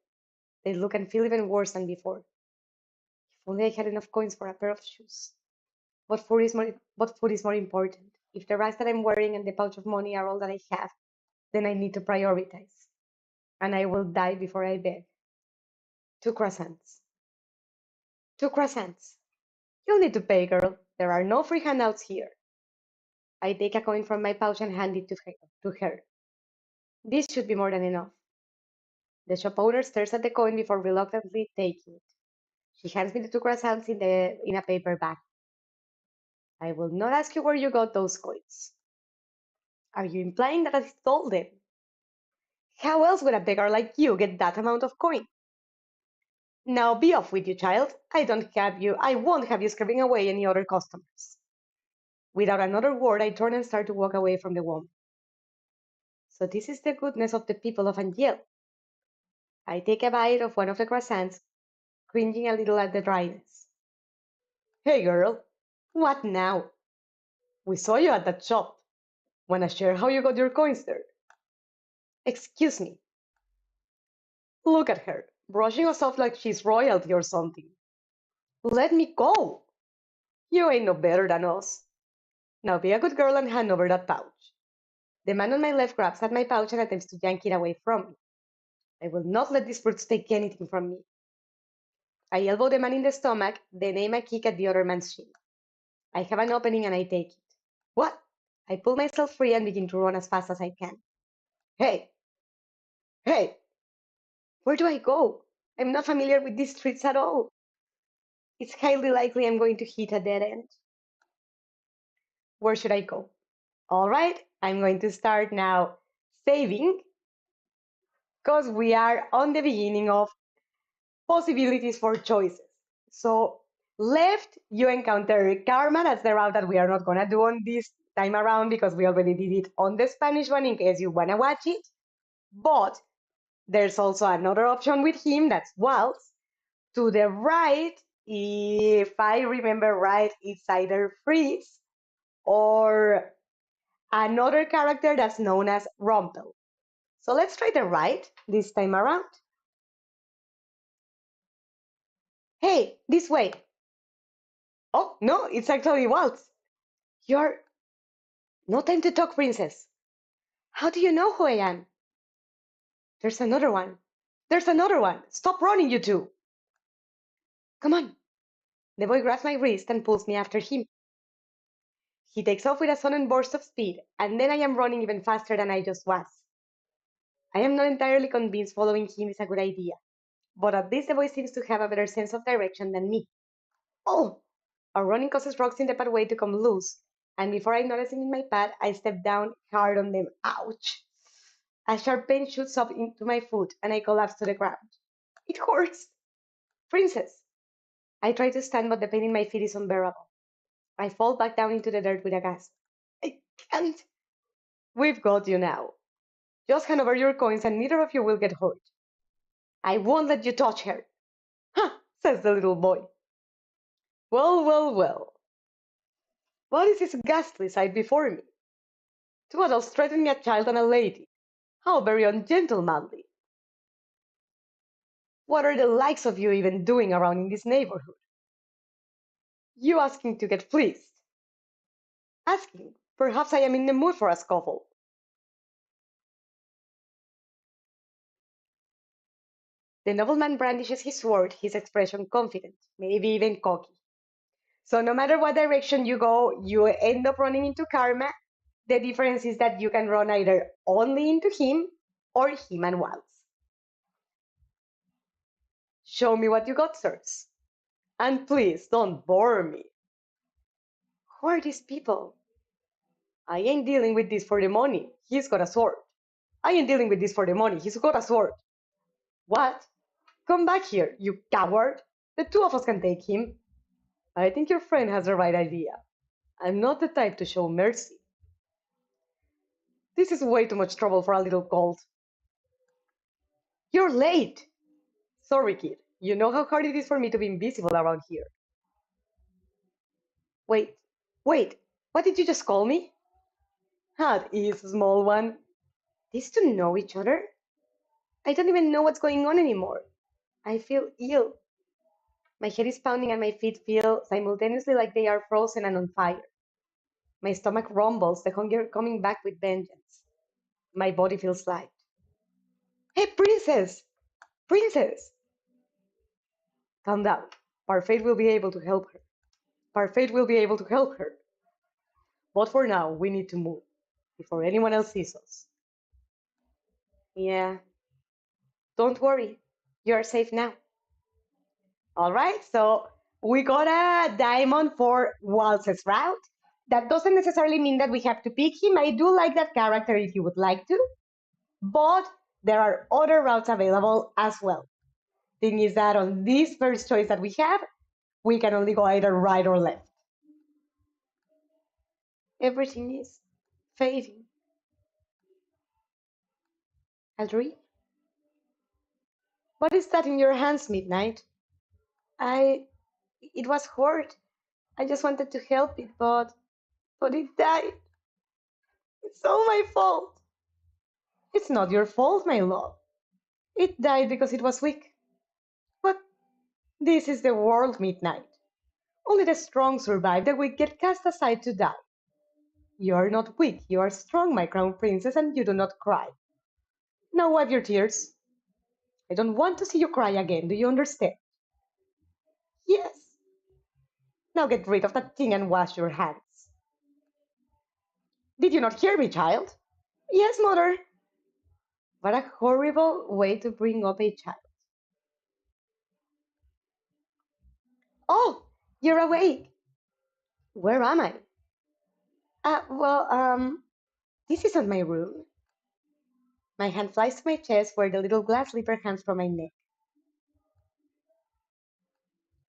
They look and feel even worse than before. If only I had enough coins for a pair of shoes. But food is more important. If the rags that I'm wearing and the pouch of money are all that I have, then I need to prioritize. and I will die before I beg. 2 croissants. 2 croissants. You'll need to pay, girl. There are no free handouts here. I take a coin from my pouch and hand it to her. This should be more than enough. The shop owner stares at the coin before reluctantly taking it. She hands me the 2 croissants in a paper bag. I will not ask you where you got those coins. Are you implying that I stole them? How else would a beggar like you get that amount of coin? Now be off with you, child. I won't have you scaring away any other customers. Without another word, I turn and start to walk away from the woman. So this is the goodness of the people of Angel. I take a bite of one of the croissants, cringing a little at the dryness. Hey girl, what now? We saw you at that shop. Wanna share how you got your coins there? Excuse me. Look at her, brushing us off like she's royalty or something. Let me go. You ain't no better than us. Now be a good girl and hand over that pouch. The man on my left grabs at my pouch and attempts to yank it away from me. I will not let these brutes take anything from me. I elbow the man in the stomach, then aim a kick at the other man's shin. I have an opening and I take it. What? I pull myself free and begin to run as fast as I can. Hey! Hey! Where do I go? I'm not familiar with these streets at all. It's highly likely I'm going to hit a dead end. Where should I go? All right, I'm going to start now saving because we are on the beginning of possibilities for choices. So left, you encounter karma. That's the route that we are not going to do on this time around because we already did it on the Spanish one in case you want to watch it. But there's also another option with him, that's waltz. To the right, if I remember right, it's either freeze or another character that's known as Rumpel. So let's try the right this time around. Hey, this way. Oh, no, it's actually waltz. You're... No time to talk, princess. How do you know who I am? There's another one. There's another one. Stop running, you two. Come on. The boy grabs my wrist and pulls me after him. He takes off with a sudden burst of speed, and then I am running even faster than I just was. I am not entirely convinced following him is a good idea, but at least the boy seems to have a better sense of direction than me. Oh! Our running causes rocks in the pathway to come loose, and before I notice them in my path, I step down hard on them. Ouch! A sharp pain shoots up into my foot, and I collapse to the ground. It hurts! Princess! I try to stand, but the pain in my feet is unbearable. I fall back down into the dirt with a gasp. I can't! We've got you now. Just hand over your coins and neither of you will get hurt. I won't let you touch her. Ha! Says the little boy. Well, well, well. What is this ghastly sight before me? Two adults threatening a child and a lady. How very ungentlemanly. What are the likes of you even doing around in this neighborhood? You asking to get fleeced. Asking. Perhaps I am in the mood for a scuffle. The nobleman brandishes his sword, his expression confident, maybe even cocky. So no matter what direction you go, you end up running into karma. The difference is that you can run either only into him or him and waltz. Show me what you got, sirs. And please don't bore me. Who are these people? I ain't dealing with this for the money. He's got a sword. I ain't dealing with this for the money. He's got a sword. What? Come back here, you coward. The two of us can take him. I think your friend has the right idea. I'm not the type to show mercy. This is way too much trouble for a little colt. You're late. Sorry, kid. You know how hard it is for me to be invisible around here. Wait, wait. What did you just call me? That is, small one. These two know each other? I don't even know what's going on anymore. I feel ill. My head is pounding and my feet feel simultaneously like they are frozen and on fire. My stomach rumbles, the hunger coming back with vengeance. My body feels light. Hey, princess! Princess! Calm down. Parfait will be able to help her. Parfait will be able to help her. But for now, we need to move before anyone else sees us. Yeah, don't worry. You're safe now. All right, so we got a diamond for Waltz's route. That doesn't necessarily mean that we have to pick him. I do like that character if you would like to, but there are other routes available as well. Thing is that on this first choice that we have, we can only go either right or left. Everything is fading. A dream? What is that in your hands, Midnight? I. It was hurt. I just wanted to help it, but it died. It's all my fault. It's not your fault, my love. It died because it was weak. But this is the world, Midnight. Only the strong survive, the weak get cast aside to die. You are not weak, you are strong, my crown princess, and you do not cry. Now wipe your tears. I don't want to see you cry again, do you understand? Yes. Now get rid of that thing and wash your hands. Did you not hear me, child? Yes, mother. What a horrible way to bring up a child. Oh, you're awake. Where am I? This isn't my room. My hand flies to my chest where the little glass slipper hangs from my neck.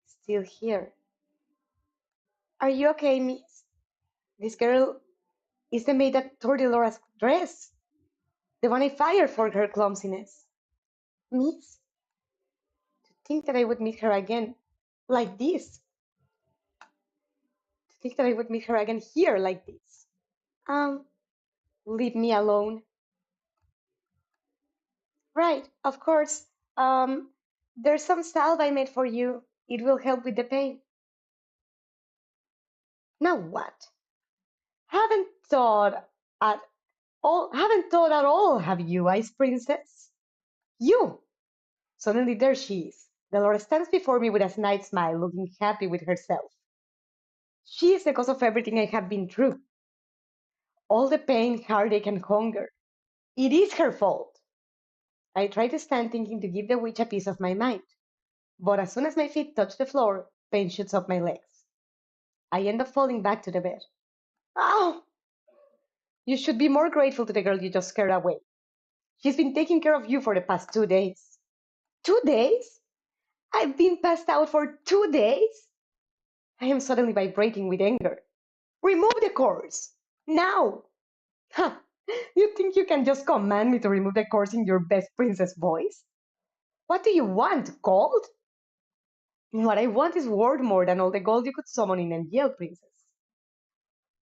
Still here. Are you okay, miss? This girl is the maid that tore Delora's dress. The one I fired for her clumsiness. Miss, to think that I would meet her again like this. To think that I would meet her again here like this. Um, Leave me alone. Right, of course. Um, there's some salve I made for you. It will help with the pain. Now what? Haven't thought at haven't thought at all, have you, Ice Princess? You! Suddenly there she is. Delora stands before me with a snide smile, looking happy with herself. She is the cause of everything I have been through. All the pain, heartache, and hunger. It is her fault. I try to stand thinking to give the witch a piece of my mind. But as soon as my feet touch the floor, pain shoots up my legs. I end up falling back to the bed. Ow! You should be more grateful to the girl you just scared away. She's been taking care of you for the past 2 days. 2 days? I've been passed out for 2 days? I am suddenly vibrating with anger. Remove the cords! Now! Ha! You think you can just command me to remove the cords in your best princess voice? What do you want, gold? What I want is worth more than all the gold you could summon in a Yale princess.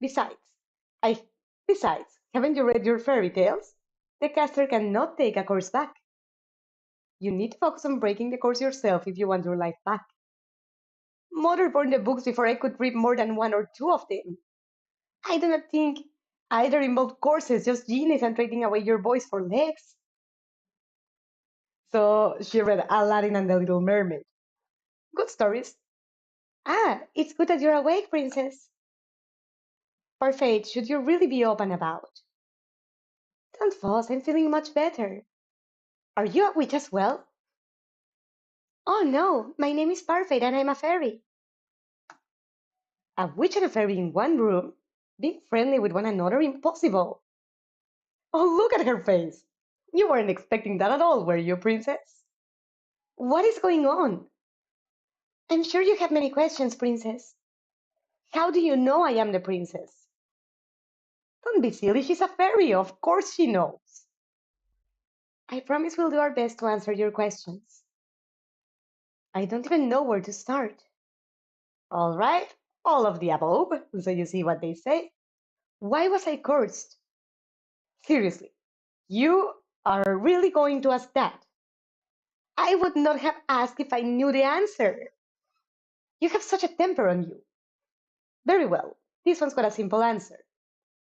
Besides, I besides, haven't you read your fairy tales? The caster cannot take a course back. You need to focus on breaking the course yourself if you want your life back. Mother burned the books before I could read more than one or two of them. I do not think either involved courses, just genius and trading away your voice for legs. So she read Aladdin and the Little Mermaid. Good stories. Ah, it's good that you're awake, princess. Parfait, should you really be up and about? Don't fuss, I'm feeling much better. Are you a witch as well? Oh no, my name is Parfait and I'm a fairy. A witch and a fairy in one room? Being friendly with one another? Impossible. Oh, look at her face. You weren't expecting that at all, were you, princess? What is going on? I'm sure you have many questions, princess. How do you know I am the princess? Don't be silly, she's a fairy. Of course she knows. I promise we'll do our best to answer your questions. I don't even know where to start. All right, all of the above, so you see what they say. Why was I cursed? Seriously, you are really going to ask that? I would not have asked if I knew the answer. You have such a temper on you. Very well, this one's got a simple answer.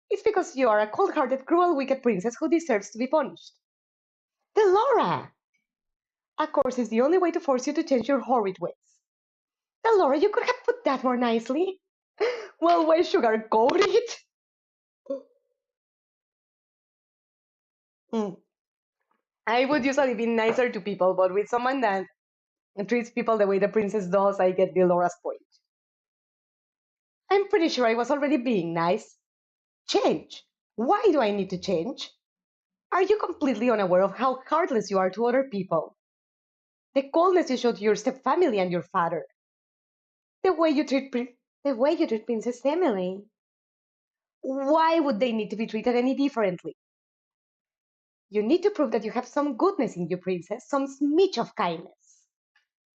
It's because you are a cold-hearted, cruel, wicked princess who deserves to be punished. Delora! Of course, it's the only way to force you to change your horrid ways. Delora, you could have put that more nicely. Well, why sugarcoat it? Hmm. I would usually be nicer to people, but with someone that treats people the way the princess does, I get Delora's point. I'm pretty sure I was already being nice. Change. Why do I need to change? Are you completely unaware of how heartless you are to other people? The coldness you show to your stepfamily and your father. The way you treat the way you treat Princess Emily. Why would they need to be treated any differently? You need to prove that you have some goodness in you, princess, some smidge of kindness.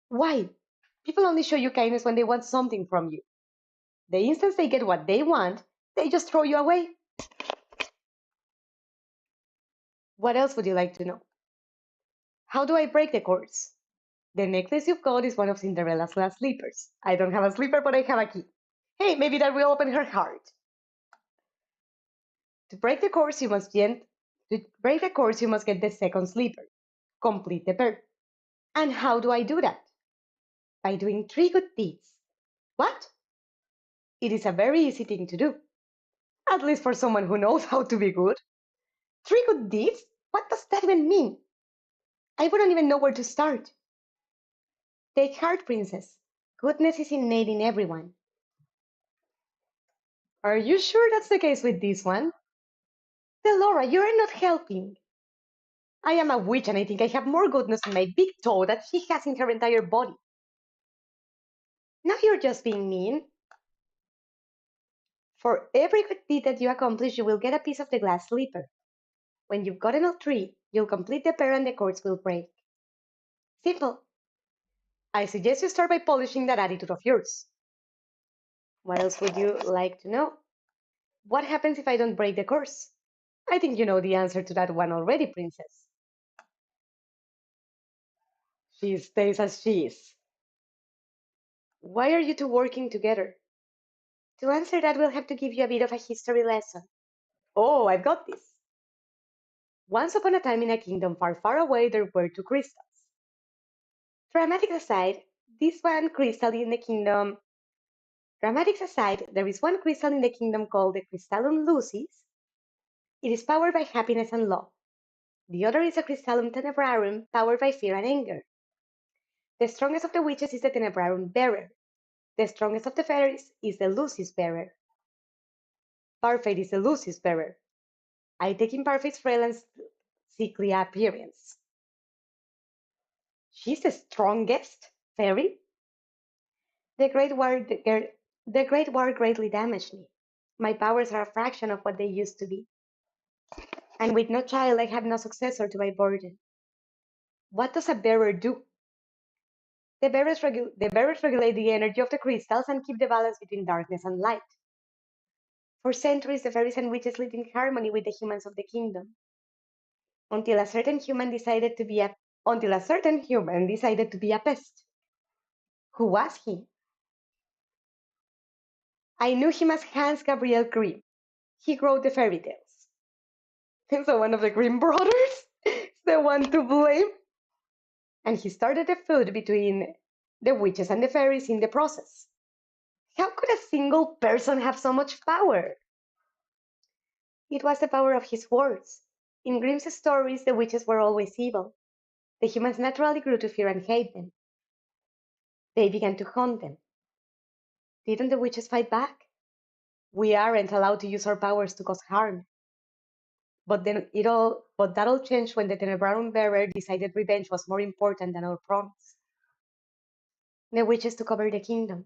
Why? People only show you kindness when they want something from you. The instant they get what they want, they just throw you away. What else would you like to know? How do I break the cords? The necklace you've got is one of Cinderella's last slippers. I don't have a slipper, but I have a key. Hey, maybe that will open her heart. To break the cords, to break the cords, you must get the second slipper. Complete the pair. And how do I do that? By doing three good deeds. What? It is a very easy thing to do, at least for someone who knows how to be good. Three good deeds? What does that even mean? I wouldn't even know where to start. Take heart, princess. Goodness is innate in everyone. Are you sure that's the case with this one? Delora, you are not helping. I am a witch and I think I have more goodness in my big toe than she has in her entire body. Now you're just being mean. For every good deed that you accomplish, you will get a piece of the glass slipper. When you've gotten all three, you'll complete the pair and the cords will break. Simple. I suggest you start by polishing that attitude of yours. What else would you like to know? What happens if I don't break the course? I think you know the answer to that one already, princess. She stays as she is. Why are you two working together? To answer that, we'll have to give you a bit of a history lesson. Oh, I've got this. Once upon a time in a kingdom far, far away, there were two crystals. Dramatics aside, this one crystal in the kingdom. Dramatics aside, there is one crystal in the kingdom called the Crystallum Lucis. It is powered by happiness and love. The other is a Crystallum Tenebrarum, powered by fear and anger. The strongest of the witches is the Tenebrarum bearer. The strongest of the fairies is the Lucis bearer. Parfait is the Lucis bearer. I take in Parfait's frail and sickly appearance. She's the strongest fairy? The Great War greatly damaged me. My powers are a fraction of what they used to be. And with no child, I have no successor to my burden. What does a bearer do? The bearers regulate the energy of the crystals and keep the balance between darkness and light. For centuries, the fairies and witches lived in harmony with the humans of the kingdom, until a certain human decided to be a pest. Who was he? I knew him as Hans Gabriel Grimm. He wrote the fairy tales. So one of the Grimm brothers is the one to blame. And he started a feud between the witches and the fairies in the process. How could a single person have so much power? It was the power of his words. In Grimm's stories, the witches were always evil. The humans naturally grew to fear and hate them. They began to hunt them. Didn't the witches fight back? We aren't allowed to use our powers to cause harm. But that all changed when the Tenebrarum bearer decided revenge was more important than our promise. The witches took over the kingdom.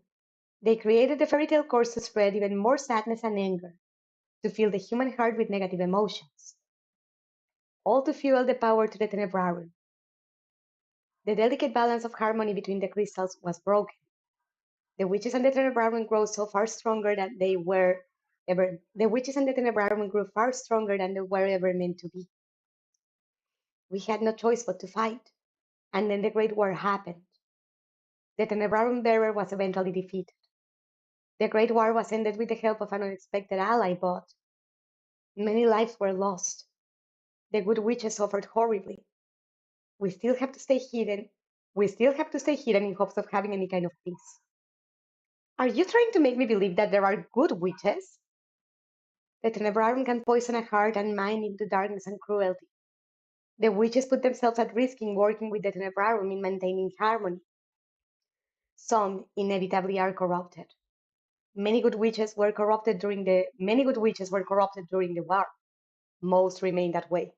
They created the fairy tale course to spread even more sadness and anger, to fill the human heart with negative emotions, all to fuel the power to the Tenebrarum. The delicate balance of harmony between the crystals was broken. The witches and the Tenebrarum grew so far stronger than they were ever. The witches and the Tenebrarum grew far stronger than they were ever meant to be. We had no choice but to fight, and then the Great War happened. The Tenebrarum bearer was eventually defeated. The Great War was ended with the help of an unexpected ally, but many lives were lost. The good witches suffered horribly. We still have to stay hidden. We still have to stay hidden in hopes of having any kind of peace. Are you trying to make me believe that there are good witches? The Tenebrarum can poison a heart and mind into darkness and cruelty. The witches put themselves at risk in working with the Tenebrarum in maintaining harmony. Some inevitably are corrupted. Many good witches were corrupted during the war. Most remain that way.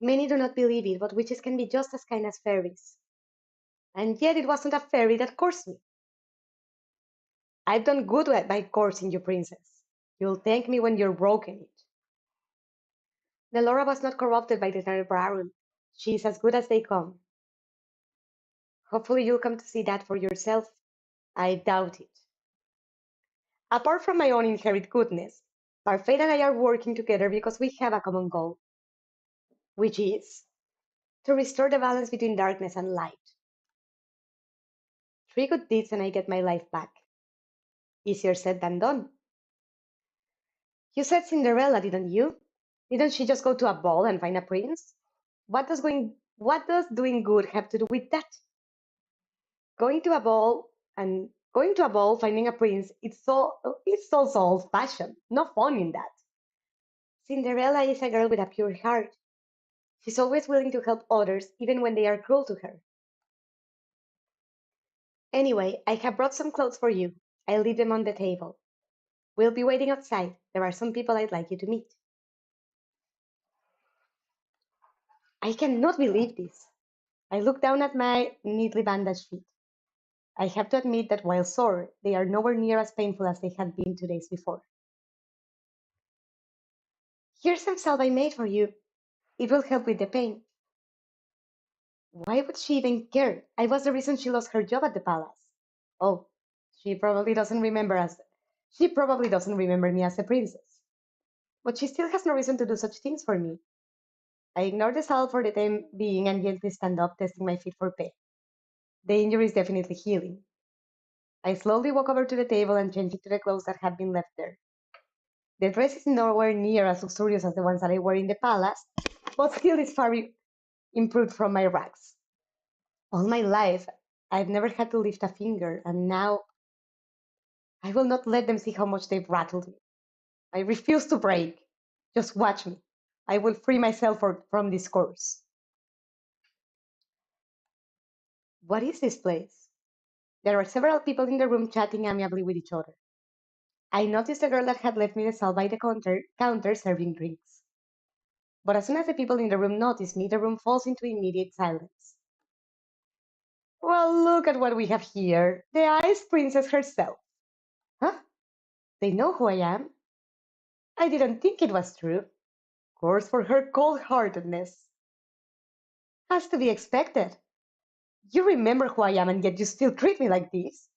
Many do not believe it, but witches can be just as kind as fairies. And yet it wasn't a fairy that cursed me. I've done good by cursing you, princess. You'll thank me when you're broken it. Delora was not corrupted by the Tenebrarum. She is as good as they come. Hopefully you'll come to see that for yourself. I doubt it. Apart from my own inherent goodness, Parfait and I are working together because we have a common goal, which is to restore the balance between darkness and light. 3 good deeds and I get my life back. Easier said than done. You said Cinderella, didn't you? Didn't she just go to a ball and find a prince? What does doing good have to do with that? Going to a ball finding a prince, it's also old-fashioned. No fun in that. Cinderella is a girl with a pure heart. She's always willing to help others, even when they are cruel to her. Anyway, I have brought some clothes for you. I'll leave them on the table. We'll be waiting outside. There are some people I'd like you to meet. I cannot believe this. I look down at my neatly bandaged feet. I have to admit that while sore, they are nowhere near as painful as they had been 2 days before. Here's some salve I made for you. It will help with the pain. Why would she even care? I was the reason she lost her job at the palace. Oh, she probably doesn't remember us. She probably doesn't remember me as a princess. But she still has no reason to do such things for me. I ignore the salve for the time being and gently stand up, testing my feet for pain. The injury is definitely healing. I slowly walk over to the table and change into the clothes that had been left there. The dress is nowhere near as luxurious as the ones that I wear in the palace, but still is far improved from my rags. All my life, I've never had to lift a finger, and now I will not let them see how much they've rattled me. I refuse to break. Just watch me. I will free myself from this course. What is this place? There are several people in the room chatting amiably with each other. I noticed the girl that had left me the cell by the counter serving drinks. But as soon as the people in the room notice me, the room falls into immediate silence. Well, look at what we have here. The Ice Princess herself. Huh? They know who I am? I didn't think it was true. Course for her cold-heartedness. Has to be expected. You remember who I am and yet you still treat me like this?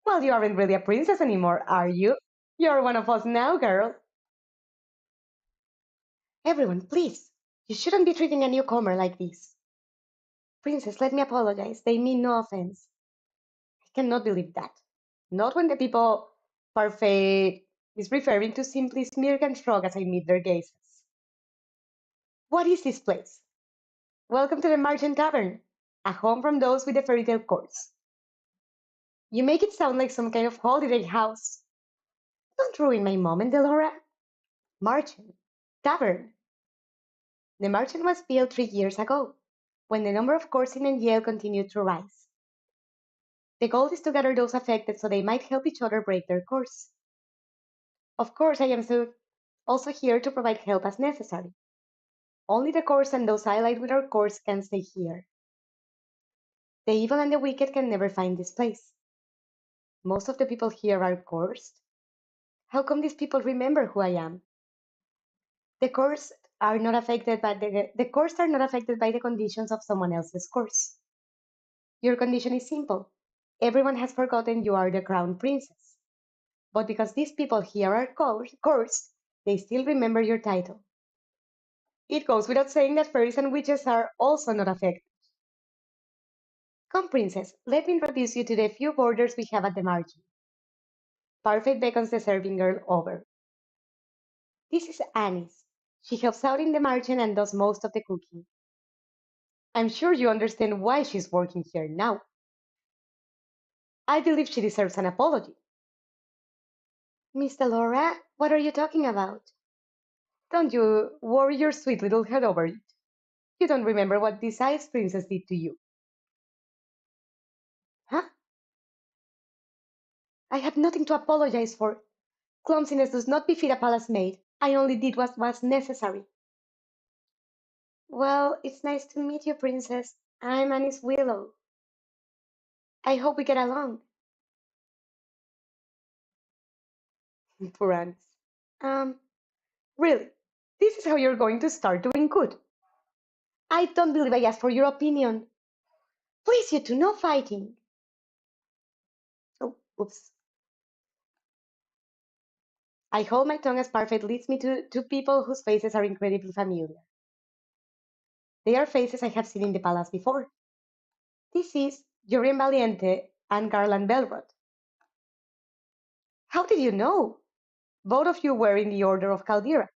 Well, you aren't really a princess anymore, are you? You're one of us now, girl. Everyone, please. You shouldn't be treating a newcomer like this. Princess, let me apologize. They mean no offense. I cannot believe that. Not when the people Parfait is referring to simply smirk and shrug as I meet their gazes. What is this place? Welcome to the Marchant Tavern, a home from those with the fairy tale course. You make it sound like some kind of holiday house. Don't ruin my moment, Delora. Marchant Tavern. The Marchant was built 3 years ago, when the number of coursing in Yale continued to rise. The goal is to gather those affected so they might help each other break their course. Of course, I am also here to provide help as necessary. Only the course and those allied with our course can stay here. The evil and the wicked can never find this place. Most of the people here are cursed. How come these people remember who I am? The cursed are not affected by the cursed are not affected by the conditions of someone else's curse. Your condition is simple. Everyone has forgotten you are the crown princess. But because these people here are cursed, they still remember your title. It goes without saying that fairies and witches are also not affected. Come, princess, let me introduce you to the few boarders we have at the margin. Parfait beckons the serving girl over. This is Anis. She helps out in the margin and does most of the cooking. I'm sure you understand why she's working here now. I believe she deserves an apology. Miss Delora, what are you talking about? Don't you worry your sweet little head over it. You don't remember what this ice princess did to you. Huh? I have nothing to apologize for. Clumsiness does not befit a palace maid. I only did what was necessary. Well, it's nice to meet you, princess. I'm Annie's Willow. I hope we get along. Poor Annis. Um, really? This is how you're going to start doing good. I don't believe I asked for your opinion. Please, you two, no fighting. Oh, oops. I hold my tongue as Parfait leads me to two people whose faces are incredibly familiar. They are faces I have seen in the palace before. This is Jurien Valiente and Garland Belrod. How did you know? Both of you were in the Order of Caldera.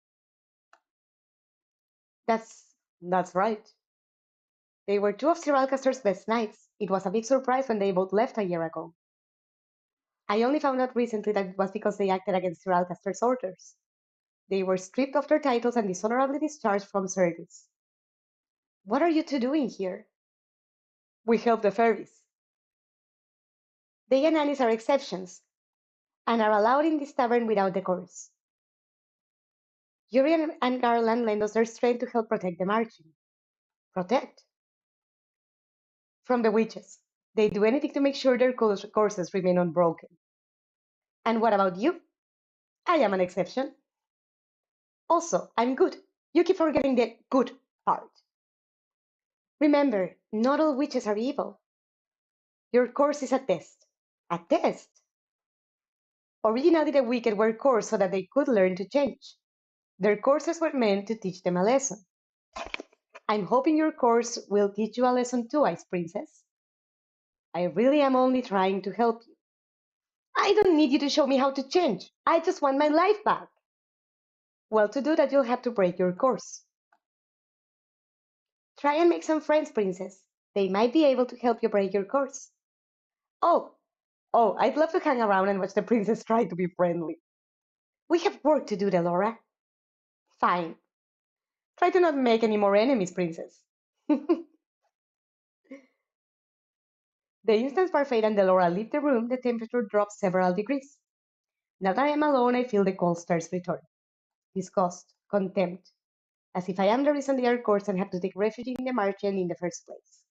That's right. They were two of Sir Alcaster's best knights. It was a big surprise when they both left a year ago. I only found out recently that it was because they acted against Sir Alcaster's orders. They were stripped of their titles and dishonorably discharged from service. What are you two doing here? We help the fairies. They and Alice are exceptions, and are allowed in this tavern without the course. Yuri and Garland lend us their strength to help protect the marching. Protect? From the witches. They do anything to make sure their courses remain unbroken. And what about you? I am an exception. Also, I'm good. You keep forgetting the good part. Remember, not all witches are evil. Your course is a test. A test? Originally, the wicked were cursed so that they could learn to change. Their courses were meant to teach them a lesson. I'm hoping your course will teach you a lesson too, Ice Princess. I really am only trying to help you. I don't need you to show me how to change. I just want my life back. Well, to do that, you'll have to break your course. Try and make some friends, Princess. They might be able to help you break your course. Oh, I'd love to hang around and watch the princess try to be friendly. We have work to do, Delora. Fine. Try to not make any more enemies, Princess. The instant Parfait and Delora leave the room, the temperature drops several degrees. Now that I am alone, I feel the cold starts return. Disgust, contempt, as if I am the reason they are cursed and have to take refuge in the margin in the first place.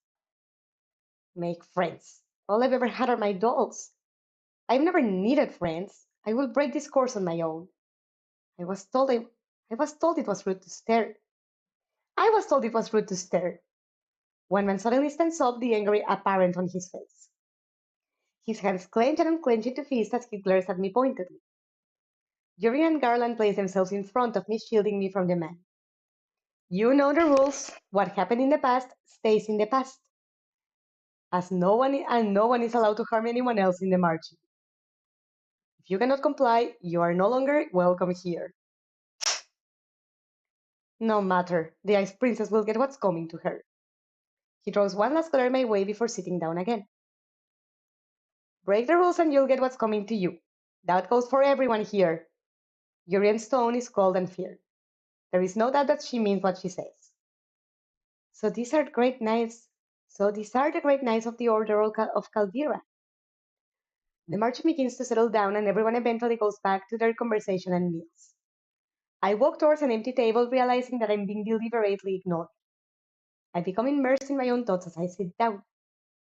Make friends. All I've ever had are my dolls. I've never needed friends. I will break this course on my own. I was told I was told it was rude to stare. I was told it was rude to stare. One man suddenly stands up, the anger apparent on his face. His hands clench and unclench into fists as he glares at me pointedly. Yuri and Garland place themselves in front of me, shielding me from the man. You know the rules. What happened in the past stays in the past. As no one is allowed to harm anyone else in the margin. If you cannot comply, you are no longer welcome here. No matter, the Ice Princess will get what's coming to her. He throws one last glare my way before sitting down again. Break the rules and you'll get what's coming to you. That goes for everyone here. Urian's tone is cold and fear. There is no doubt that she means what she says. So these are great knights. So these are the great knights of the Order of Caldera. The march begins to settle down and everyone eventually goes back to their conversation and meals. I walk towards an empty table, realizing that I'm being deliberately ignored. I become immersed in my own thoughts as I sit down.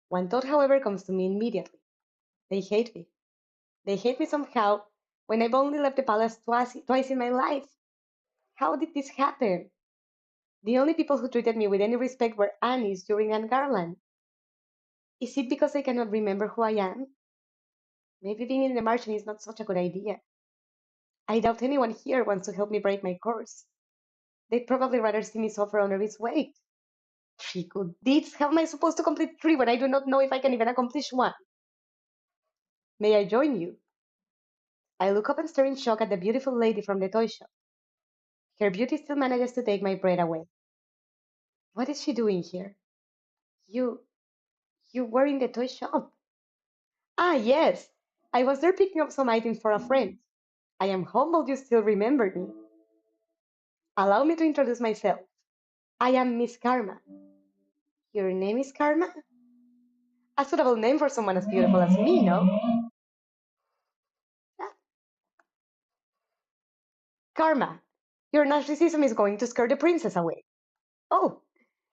One thought, however, comes to me immediately. They hate me. They hate me somehow when I've only left the palace twice in my life. How did this happen? The only people who treated me with any respect were Annie's, During, and Garland. Is it because I cannot remember who I am? Maybe being in the margin is not such a good idea. I doubt anyone here wants to help me break my course. They'd probably rather see me suffer under its weight. 3 good deeds? How am I supposed to complete 3 when I do not know if I can even accomplish one? May I join you? I look up and stare in shock at the beautiful lady from the toy shop. Her beauty still manages to take my breath away. What is she doing here? You, you were in the toy shop. Ah, yes. I was there picking up some items for a friend. I am humbled you still remembered me. Allow me to introduce myself. I am Miss Karma. Your name is Karma? A suitable name for someone as beautiful as me, no? Ah, Karma, your narcissism is going to scare the princess away. Oh,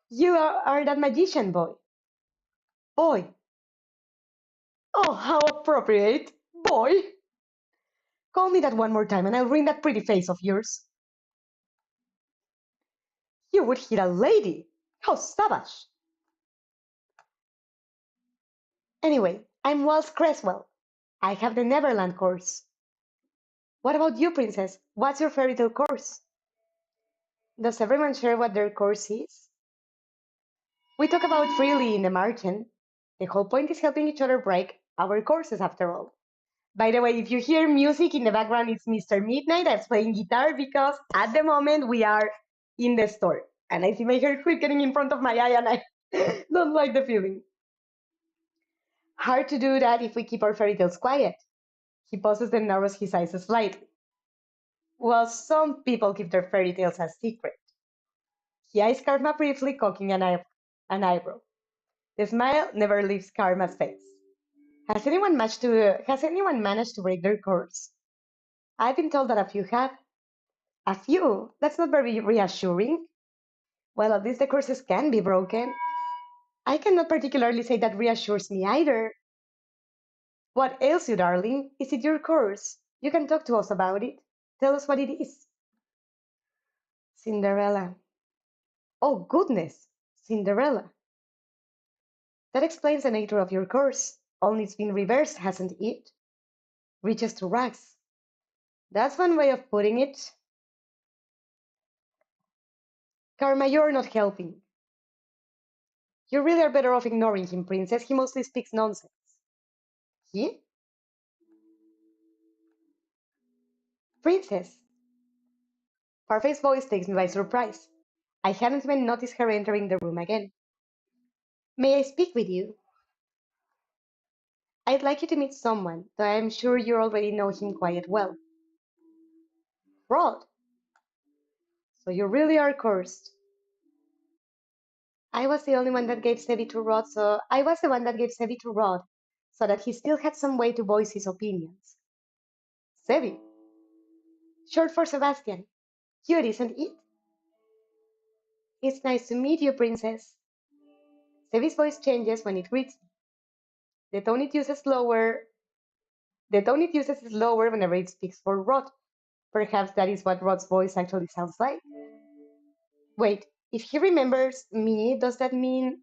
you are that magician boy. Boy. Oh, how appropriate. Boy. Call me that one more time and I'll ruin that pretty face of yours. You would hit a lady. How savage. Anyway, I'm Waltz Creswell. I have the Neverland course. What about you, princess? What's your fairy tale course? Does everyone share what their course is? We talk about freely in the margin. The whole point is helping each other break our courses after all. By the way, if you hear music in the background, it's Mr. Midnight that's playing guitar because at the moment we are in the store. And I see my hair flickering in front of my eye and I don't like the feeling. Hard to do that if we keep our fairy tales quiet. He pauses and narrows his eyes slightly. Well, some people keep their fairy tales a secret. He eyes Karma briefly, cocking an eyebrow. The smile never leaves Karma's face. Has anyone managed to break their course? I've been told that a few have. A few? That's not very reassuring. Well, at least the courses can be broken. I cannot particularly say that reassures me either. What ails you, darling? Is it your course? You can talk to us about it. Tell us what it is. Cinderella. Oh, goodness! Cinderella. That explains the nature of your course. Only it's been reversed, hasn't it? Riches to rags. That's one way of putting it. Karma, you're not helping. You really are better off ignoring him, princess. He mostly speaks nonsense. He? Princess. Parfai's voice takes me by surprise. I hadn't even noticed her entering the room again. May I speak with you? I'd like you to meet someone, though I'm sure you already know him quite well. Rod. So you really are cursed. I was the only one that gave Sevi to Rod, so I was the one that gave Sevi to Rod, so that he still had some way to voice his opinions. Sevi. Short for Sebastian. Cute, isn't it? It's nice to meet you, princess. Sevi's voice changes when it greets me. The tone it uses lower. The tone it uses is lower whenever it speaks for Rod. Perhaps that is what Rod's voice actually sounds like. Wait, if he remembers me, does that mean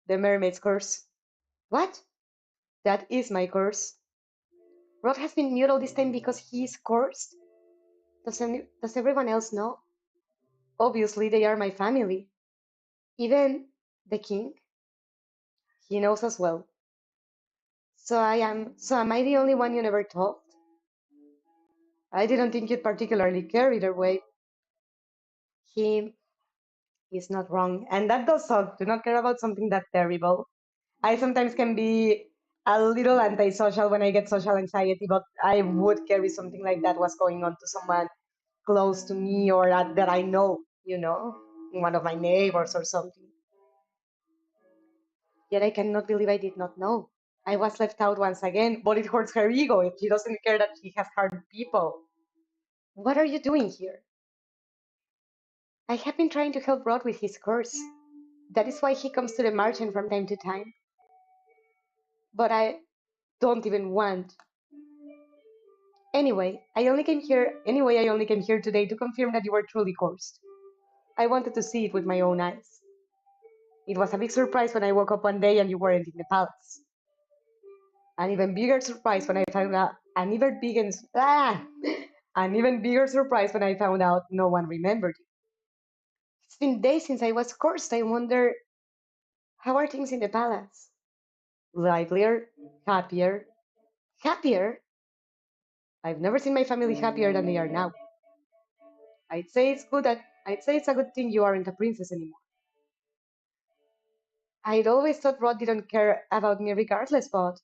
the mermaid's curse? What? That is my curse. Rod has been mute all this time because he is cursed? Does everyone else know? Obviously, they are my family. Even the king? He knows as well. So am I the only one you never told? I didn't think you'd particularly care either way. He is not wrong. And that does suck to not care about something that terrible. I sometimes can be a little antisocial when I get social anxiety, but I would carry something like that was going on to someone close to me or that I know, one of my neighbors or something. Yet I cannot believe I did not know. I was left out once again, but it hurts her ego if she doesn't care that she has harmed people. What are you doing here? I have been trying to help Rod with his curse. That is why he comes to the margin from time to time. But I don't even want. Anyway, I only came here today to confirm that you were truly cursed. I wanted to see it with my own eyes. It was a big surprise when I woke up one day and you weren't in the palace. An even bigger surprise when I found out an even bigger surprise when I found out no one remembered you. It's been days since I was cursed. I wonder, how are things in the palace? Livelier, happier. Happier? I've never seen my family happier than they are now. I'd say it's a good thing you aren't a princess anymore. I'd always thought Rod didn't care about me regardless, but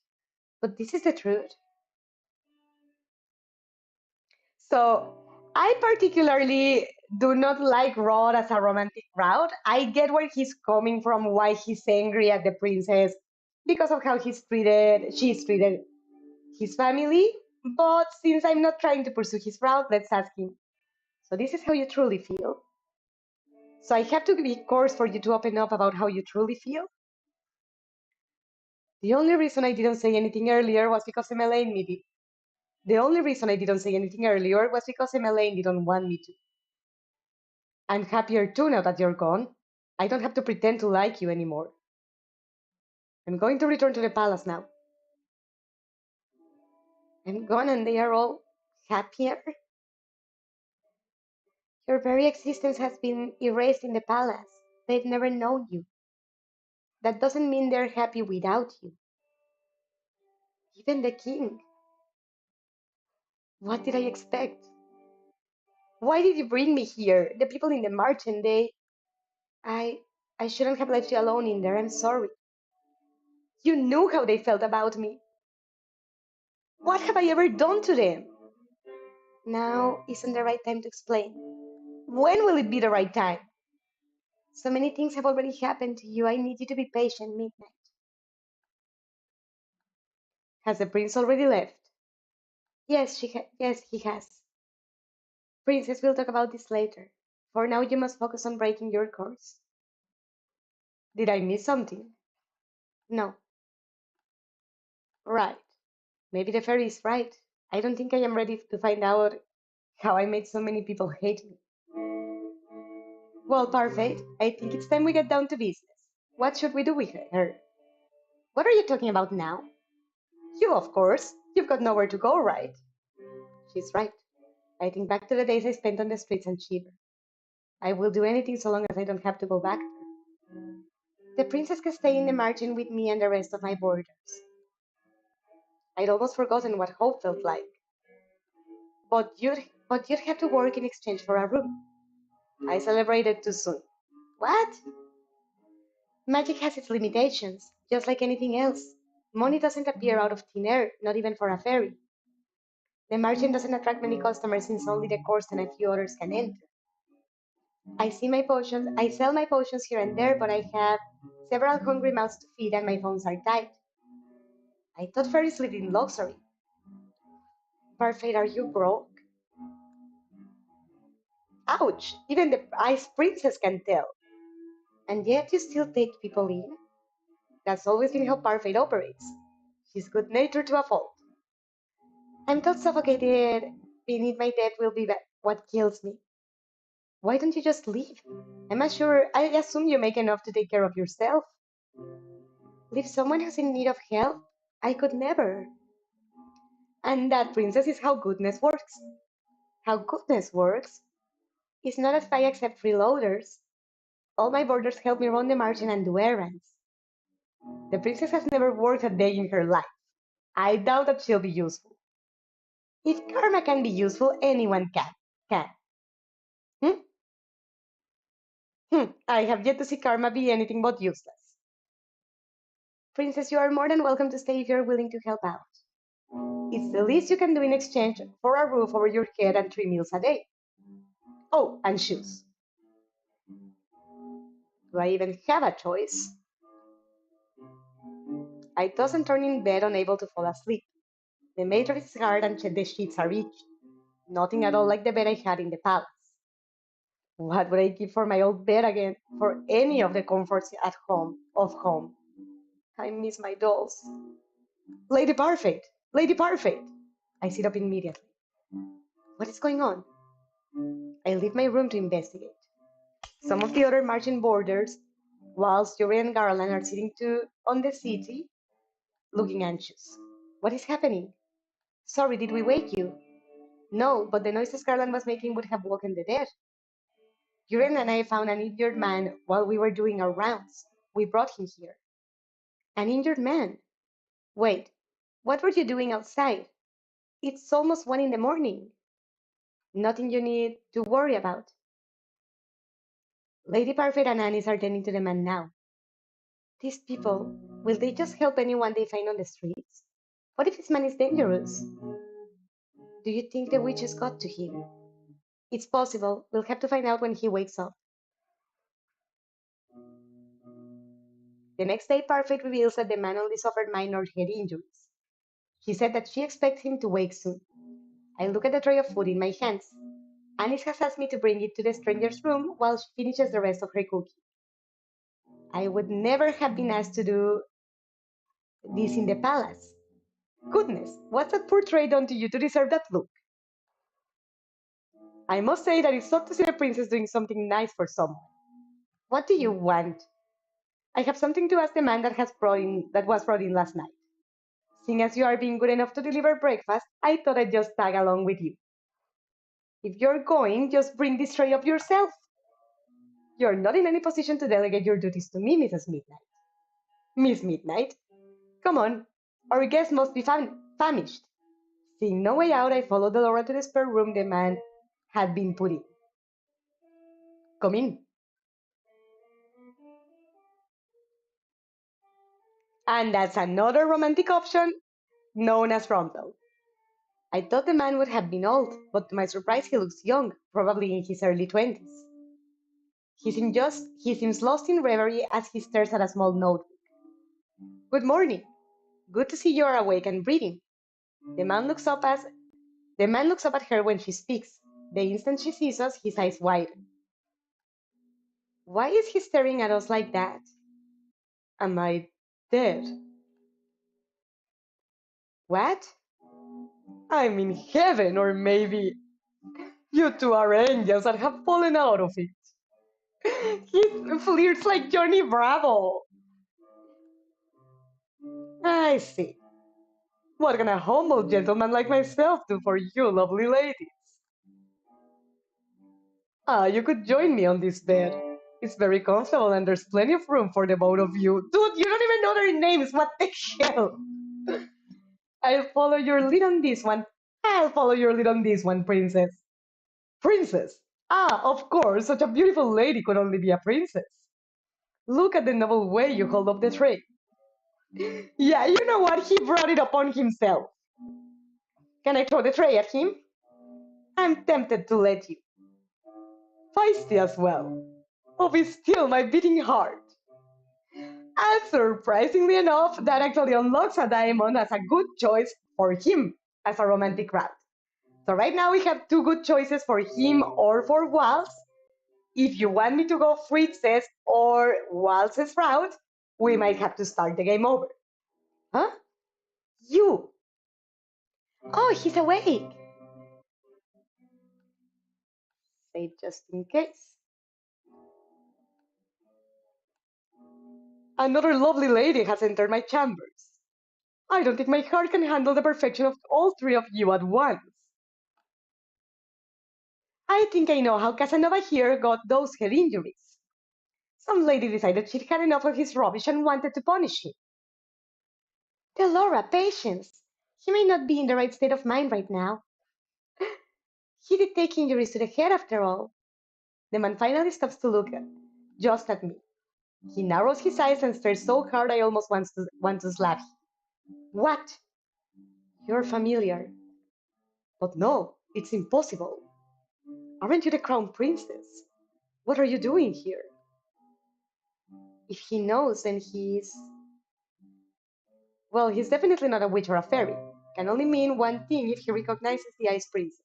this is the truth. So I particularly do not like Rod as a romantic route. I get where he's coming from, why he's angry at the princess because of how she's treated his family. But since I'm not trying to pursue his route, let's ask him. So this is how you truly feel. So I have to be course for you to open up about how you truly feel. The only reason I didn't say anything earlier was because Emmeline me did. The only reason I didn't say anything earlier was because Emmeline didn't want me to. I'm happier too now that you're gone. I don't have to pretend to like you anymore. I'm going to return to the palace now. I'm gone and they are all happier. Your very existence has been erased in the palace. They've never known you. That doesn't mean they're happy without you. Even the king. What did I expect? Why did you bring me here? The people in the march and I I shouldn't have left you alone in there. I'm sorry. You knew how they felt about me. What have I ever done to them? Now isn't the right time to explain. When will it be the right time? So many things have already happened to you. I need you to be patient, Midnight. Has the prince already left? Yes, he has. Princess, we'll talk about this later. For now, you must focus on breaking your course. Did I miss something? No. Right. Maybe the fairy is right. I don't think I am ready to find out how I made so many people hate me. Well, perfect. I think it's time we get down to business. What should we do with her? What are you talking about now? You, of course. You've got nowhere to go, right? She's right. I think back to the days I spent on the streets and shiver. I will do anything so long as I don't have to go back there. The princess can stay in the margin with me and the rest of my boarders. I'd almost forgotten what hope felt like. But you'd have to work in exchange for a room. I celebrated too soon. What? Magic has its limitations, just like anything else. Money doesn't appear out of thin air, not even for a fairy. The margin doesn't attract many customers since only the course and a few others can enter. I sell my potions here and there, but I have several hungry mouths to feed and my phones are tight. I thought fairies lived in luxury. Parfait, are you broke? Ouch! Even the ice princess can tell. And yet you still take people in? That's always been how Parfait operates. She's good natured to a fault. I'm not suffocated beneath my death will be what kills me. Why don't you just leave? I assume you make enough to take care of yourself. Leave someone who's in need of help? I could never. And that, princess, is how goodness works. How goodness works is not as I accept freeloaders. All my boarders help me run the margin and do errands. The princess has never worked a day in her life. I doubt that she'll be useful. If karma can be useful, anyone can. Can. Hmm? I have yet to see karma be anything but useless. Princess, you are more than welcome to stay if you're willing to help out. It's the least you can do in exchange for a roof over your head and 3 meals a day. Oh, and shoes. Do I even have a choice? I toss and turn in bed, unable to fall asleep. The mattress is hard and the sheets are itchy. Nothing at all like the bed I had in the palace. What would I give for my old bed again? For any of the comforts of home. I miss my dolls. Lady Perfect! Lady Perfect! I sit up immediately. What is going on? I leave my room to investigate. Some of the other marching boarders, whilst Yuri and Garland are sitting on the city, looking anxious. What is happening? Sorry, did we wake you? No, but the noises Garland was making would have woken the dead. Yuri and I found an injured man while we were doing our rounds. We brought him here. An injured man? Wait, what were you doing outside? It's almost 1 in the morning. Nothing you need to worry about. Lady Parfait and Anis are tending to the man now. These people, will they just help anyone they find on the streets? What if this man is dangerous? Do you think the witches got to him? It's possible. We'll have to find out when he wakes up. The next day, Parfait reveals that the man only suffered minor head injuries. She said that she expects him to wake soon. I look at the tray of food in my hands. Alice has asked me to bring it to the stranger's room while she finishes the rest of her cooking. I would never have been asked to do this in the palace. Goodness, what's that poor tray done to you to deserve that look? I must say that it's odd to see a princess doing something nice for someone. What do you want? I have something to ask the man that was brought in last night. Seeing as you are being good enough to deliver breakfast, I thought I'd just tag along with you. If you're going, just bring this tray up yourself. You're not in any position to delegate your duties to me, Mrs. Midnight. Miss Midnight, come on. Our guest must be famished. Seeing no way out, I followed Delora to the spare room the man had been put in. Come in. And that's another romantic option known as Rumpel. I thought the man would have been old, but to my surprise, he looks young, probably in his early 20s. He seems lost in reverie as he stares at a small notebook. Good morning. Good to see you are awake and breathing. The man looks up as the man looks up at her when she speaks. The instant she sees us, his eyes widen. Why is he staring at us like that? Am I dead? What? I'm in heaven, or maybe you two are angels that have fallen out of it. He flirts like Johnny Bravo. I see. What can a humble gentleman like myself do for you, lovely ladies? Ah, you could join me on this bed. It's very comfortable and there's plenty of room for the both of you. Dude, you don't even know their names. What the hell? I'll follow your lead on this one. I'll follow your lead on this one, princess. Princess? Ah, of course, such a beautiful lady could only be a princess. Look at the noble way you hold up the tray. Yeah, you know what? He brought it upon himself. Can I throw the tray at him? I'm tempted to let you. Feisty as well. Oh, be still my beating heart. And surprisingly enough, that actually unlocks a diamond as a good choice for him as a romantic route. So right now we have two good choices for him or for Waltz. If you want me to go Fritz's or Waltz's route, we might have to start the game over. Huh? You? Oh, he's awake. Say just in case. Another lovely lady has entered my chambers. I don't think my heart can handle the perfection of all three of you at once. I think I know how Casanova here got those head injuries. Some lady decided she'd had enough of his rubbish and wanted to punish him. Delora, patience. He may not be in the right state of mind right now. He did take injuries to the head after all. The man finally stops to look just at me. He narrows his eyes and stares so hard I almost want to slap him. What? You're familiar. But no, it's impossible. Aren't you the crown princess? What are you doing here? If he knows, then well, he's definitely not a witch or a fairy. Can only mean one thing if he recognizes the Ice Princess.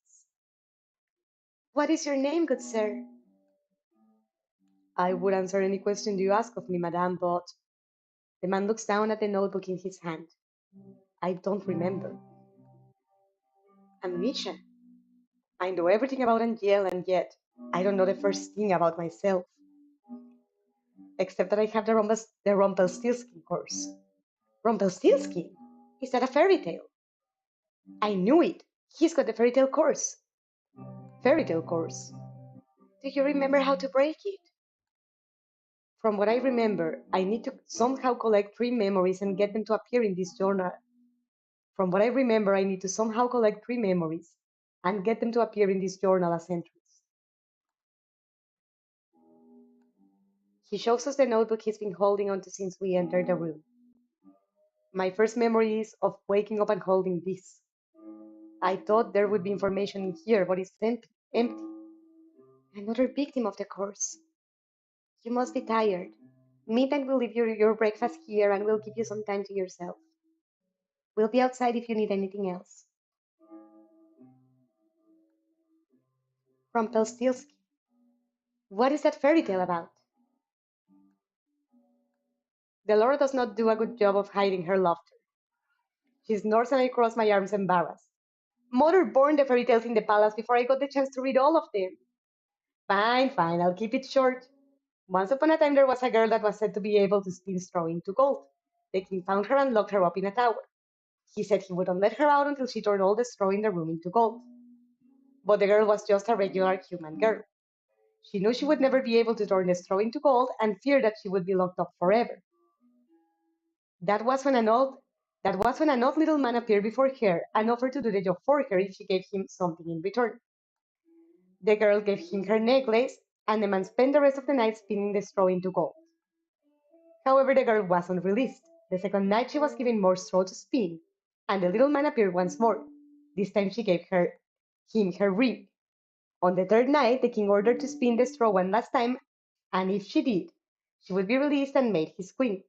What is your name, good sir? I would answer any question you ask of me, madame, but the man looks down at the notebook in his hand. I don't remember. Amnesia. I know everything about Angel, and yet I don't know the first thing about myself. Except that I have the Rumpelstiltskin course. Rumpelstiltskin? Is that a fairy tale? I knew it. He's got the fairy tale course. Fairy tale course. Do you remember how to break it? From what I remember, I need to somehow collect three memories and get them to appear in this journal. From what I remember, I need to somehow collect three memories and get them to appear in this journal as entries. He shows us the notebook he's been holding onto since we entered the room. My first memory is of waking up and holding this. I thought there would be information in here, but it's empty. Empty. Another victim of the course. You must be tired. Midnight will leave your breakfast here and we'll give you some time to yourself. We'll be outside if you need anything else. Rumpelstiltskin. What is that fairy tale about? Delora does not do a good job of hiding her laughter. She snores and I cross my arms embarrassed. Mother burned the fairy tales in the palace before I got the chance to read all of them. Fine, fine, I'll keep it short. Once upon a time there was a girl that was said to be able to spin straw into gold. The king found her and locked her up in a tower. He said he wouldn't let her out until she turned all the straw in the room into gold. But the girl was just a regular human girl. She knew she would never be able to turn the straw into gold and feared that she would be locked up forever. That was when an odd little man appeared before her and offered to do the job for her if she gave him something in return. The girl gave him her necklace, and the man spent the rest of the night spinning the straw into gold. However, the girl wasn't released. The second night she was given more straw to spin, and the little man appeared once more. This time she gave him her ring. On the third night, the king ordered to spin the straw one last time, and if she did, she would be released and made his queen.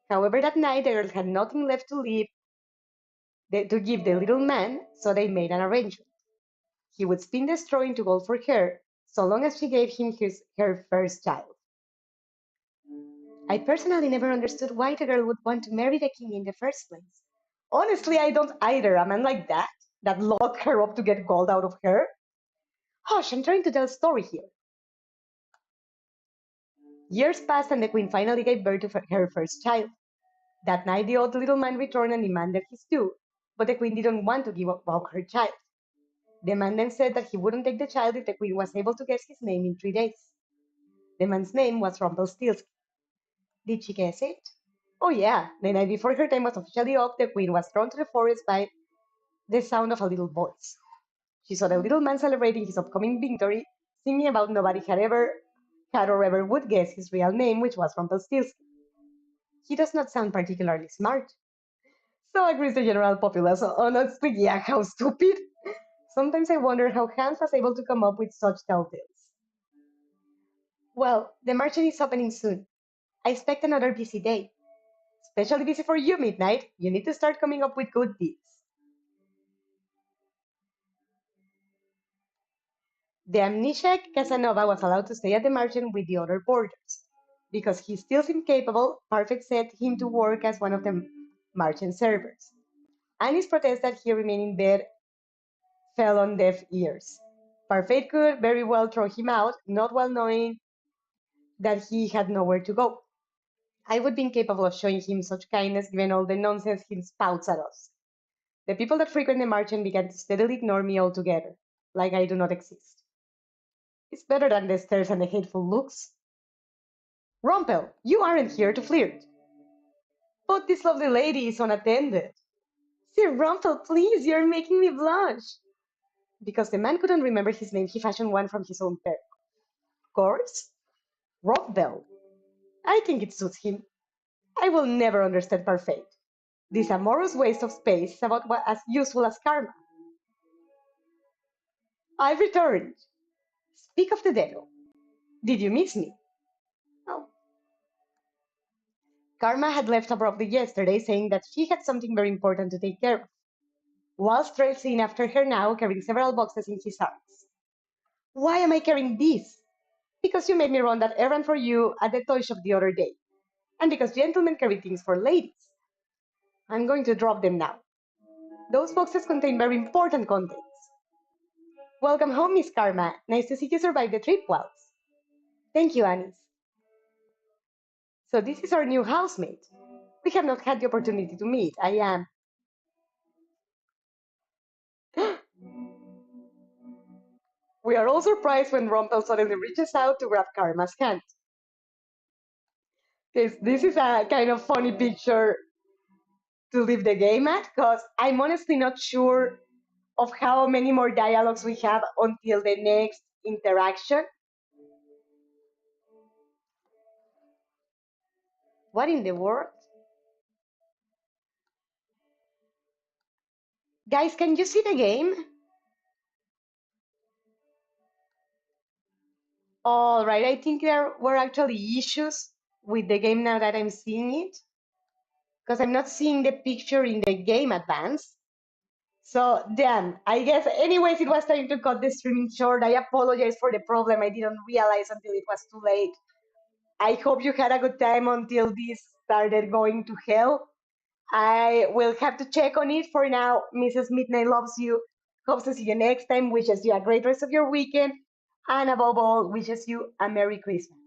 However, that night the girl had nothing left to give the little man, so they made an arrangement. He would spin the straw into gold for her, so long as she gave him her first child. I personally never understood why the girl would want to marry the king in the first place. Honestly, I don't either. A man like that locked her up to get gold out of her. Hush, I'm trying to tell a story here. Years passed and the queen finally gave birth to her first child. That night, the old little man returned and demanded his due, but the queen didn't want to give up her child. The man then said that he wouldn't take the child if the queen was able to guess his name in 3 days. The man's name was Rumpelstiltskin. Did she guess it? Oh yeah, the night before her time was officially up, the queen was thrown to the forest by the sound of a little voice. She saw the little man celebrating his upcoming victory, singing about nobody had or ever would guess his real name, which was Rumpelstiltskin. He does not sound particularly smart. So agrees the general populace. Honestly, yeah, how stupid. Sometimes I wonder how Hans was able to come up with such telltales. Well, the market is opening soon. I expect another busy day. Especially busy for you, Midnight. You need to start coming up with good deeds. The amnesiac Casanova was allowed to stay at the margin with the other boarders. Because he still seemed capable, Parfait set him to work as one of the margin servers. Annie's protest that he remained in bed fell on deaf ears. Parfait could very well throw him out, not well knowing that he had nowhere to go. I would be incapable of showing him such kindness given all the nonsense he spouts at us. The people that frequent the margin began to steadily ignore me altogether, like I do not exist. It's better than the stares and the hateful looks. Rumpel, you aren't here to flirt. But this lovely lady is unattended. Sir Rumpel, please, you're making me blush. Because the man couldn't remember his name, he fashioned one from his own pair. Course? Rumpel. I think it suits him. I will never understand Parfait. This amorous waste of space is about as useful as karma. I returned. Speak of the devil. Did you miss me? Oh. Karma had left abruptly yesterday, saying that she had something very important to take care of. Walsh trails in after her now, carrying several boxes in his arms. Why am I carrying these? Because you made me run that errand for you at the toy shop the other day. And because gentlemen carry things for ladies. I'm going to drop them now. Those boxes contain very important contents. Welcome home, Miss Karma. Nice to see you survive the trip, Walsh. Thank you, Anis. So this is our new housemate. We have not had the opportunity to meet. I am. We are all surprised when Rumpel suddenly reaches out to grab Karma's hand. This is a kind of funny picture to leave the game at, because I'm honestly not sure of how many more dialogues we have until the next interaction. What in the world? Guys, can you see the game? All right, I think there were actually issues with the game now that I'm seeing it, because I'm not seeing the picture in the game advance. So, damn, I guess, anyways, it was time to cut the streaming short. I apologize for the problem. I didn't realize until it was too late. I hope you had a good time until this started going to hell. I will have to check on it. For now, Mrs. Midnight loves you. Hopes to see you next time. Wishes you a great rest of your weekend. And above all, wishes you a Merry Christmas.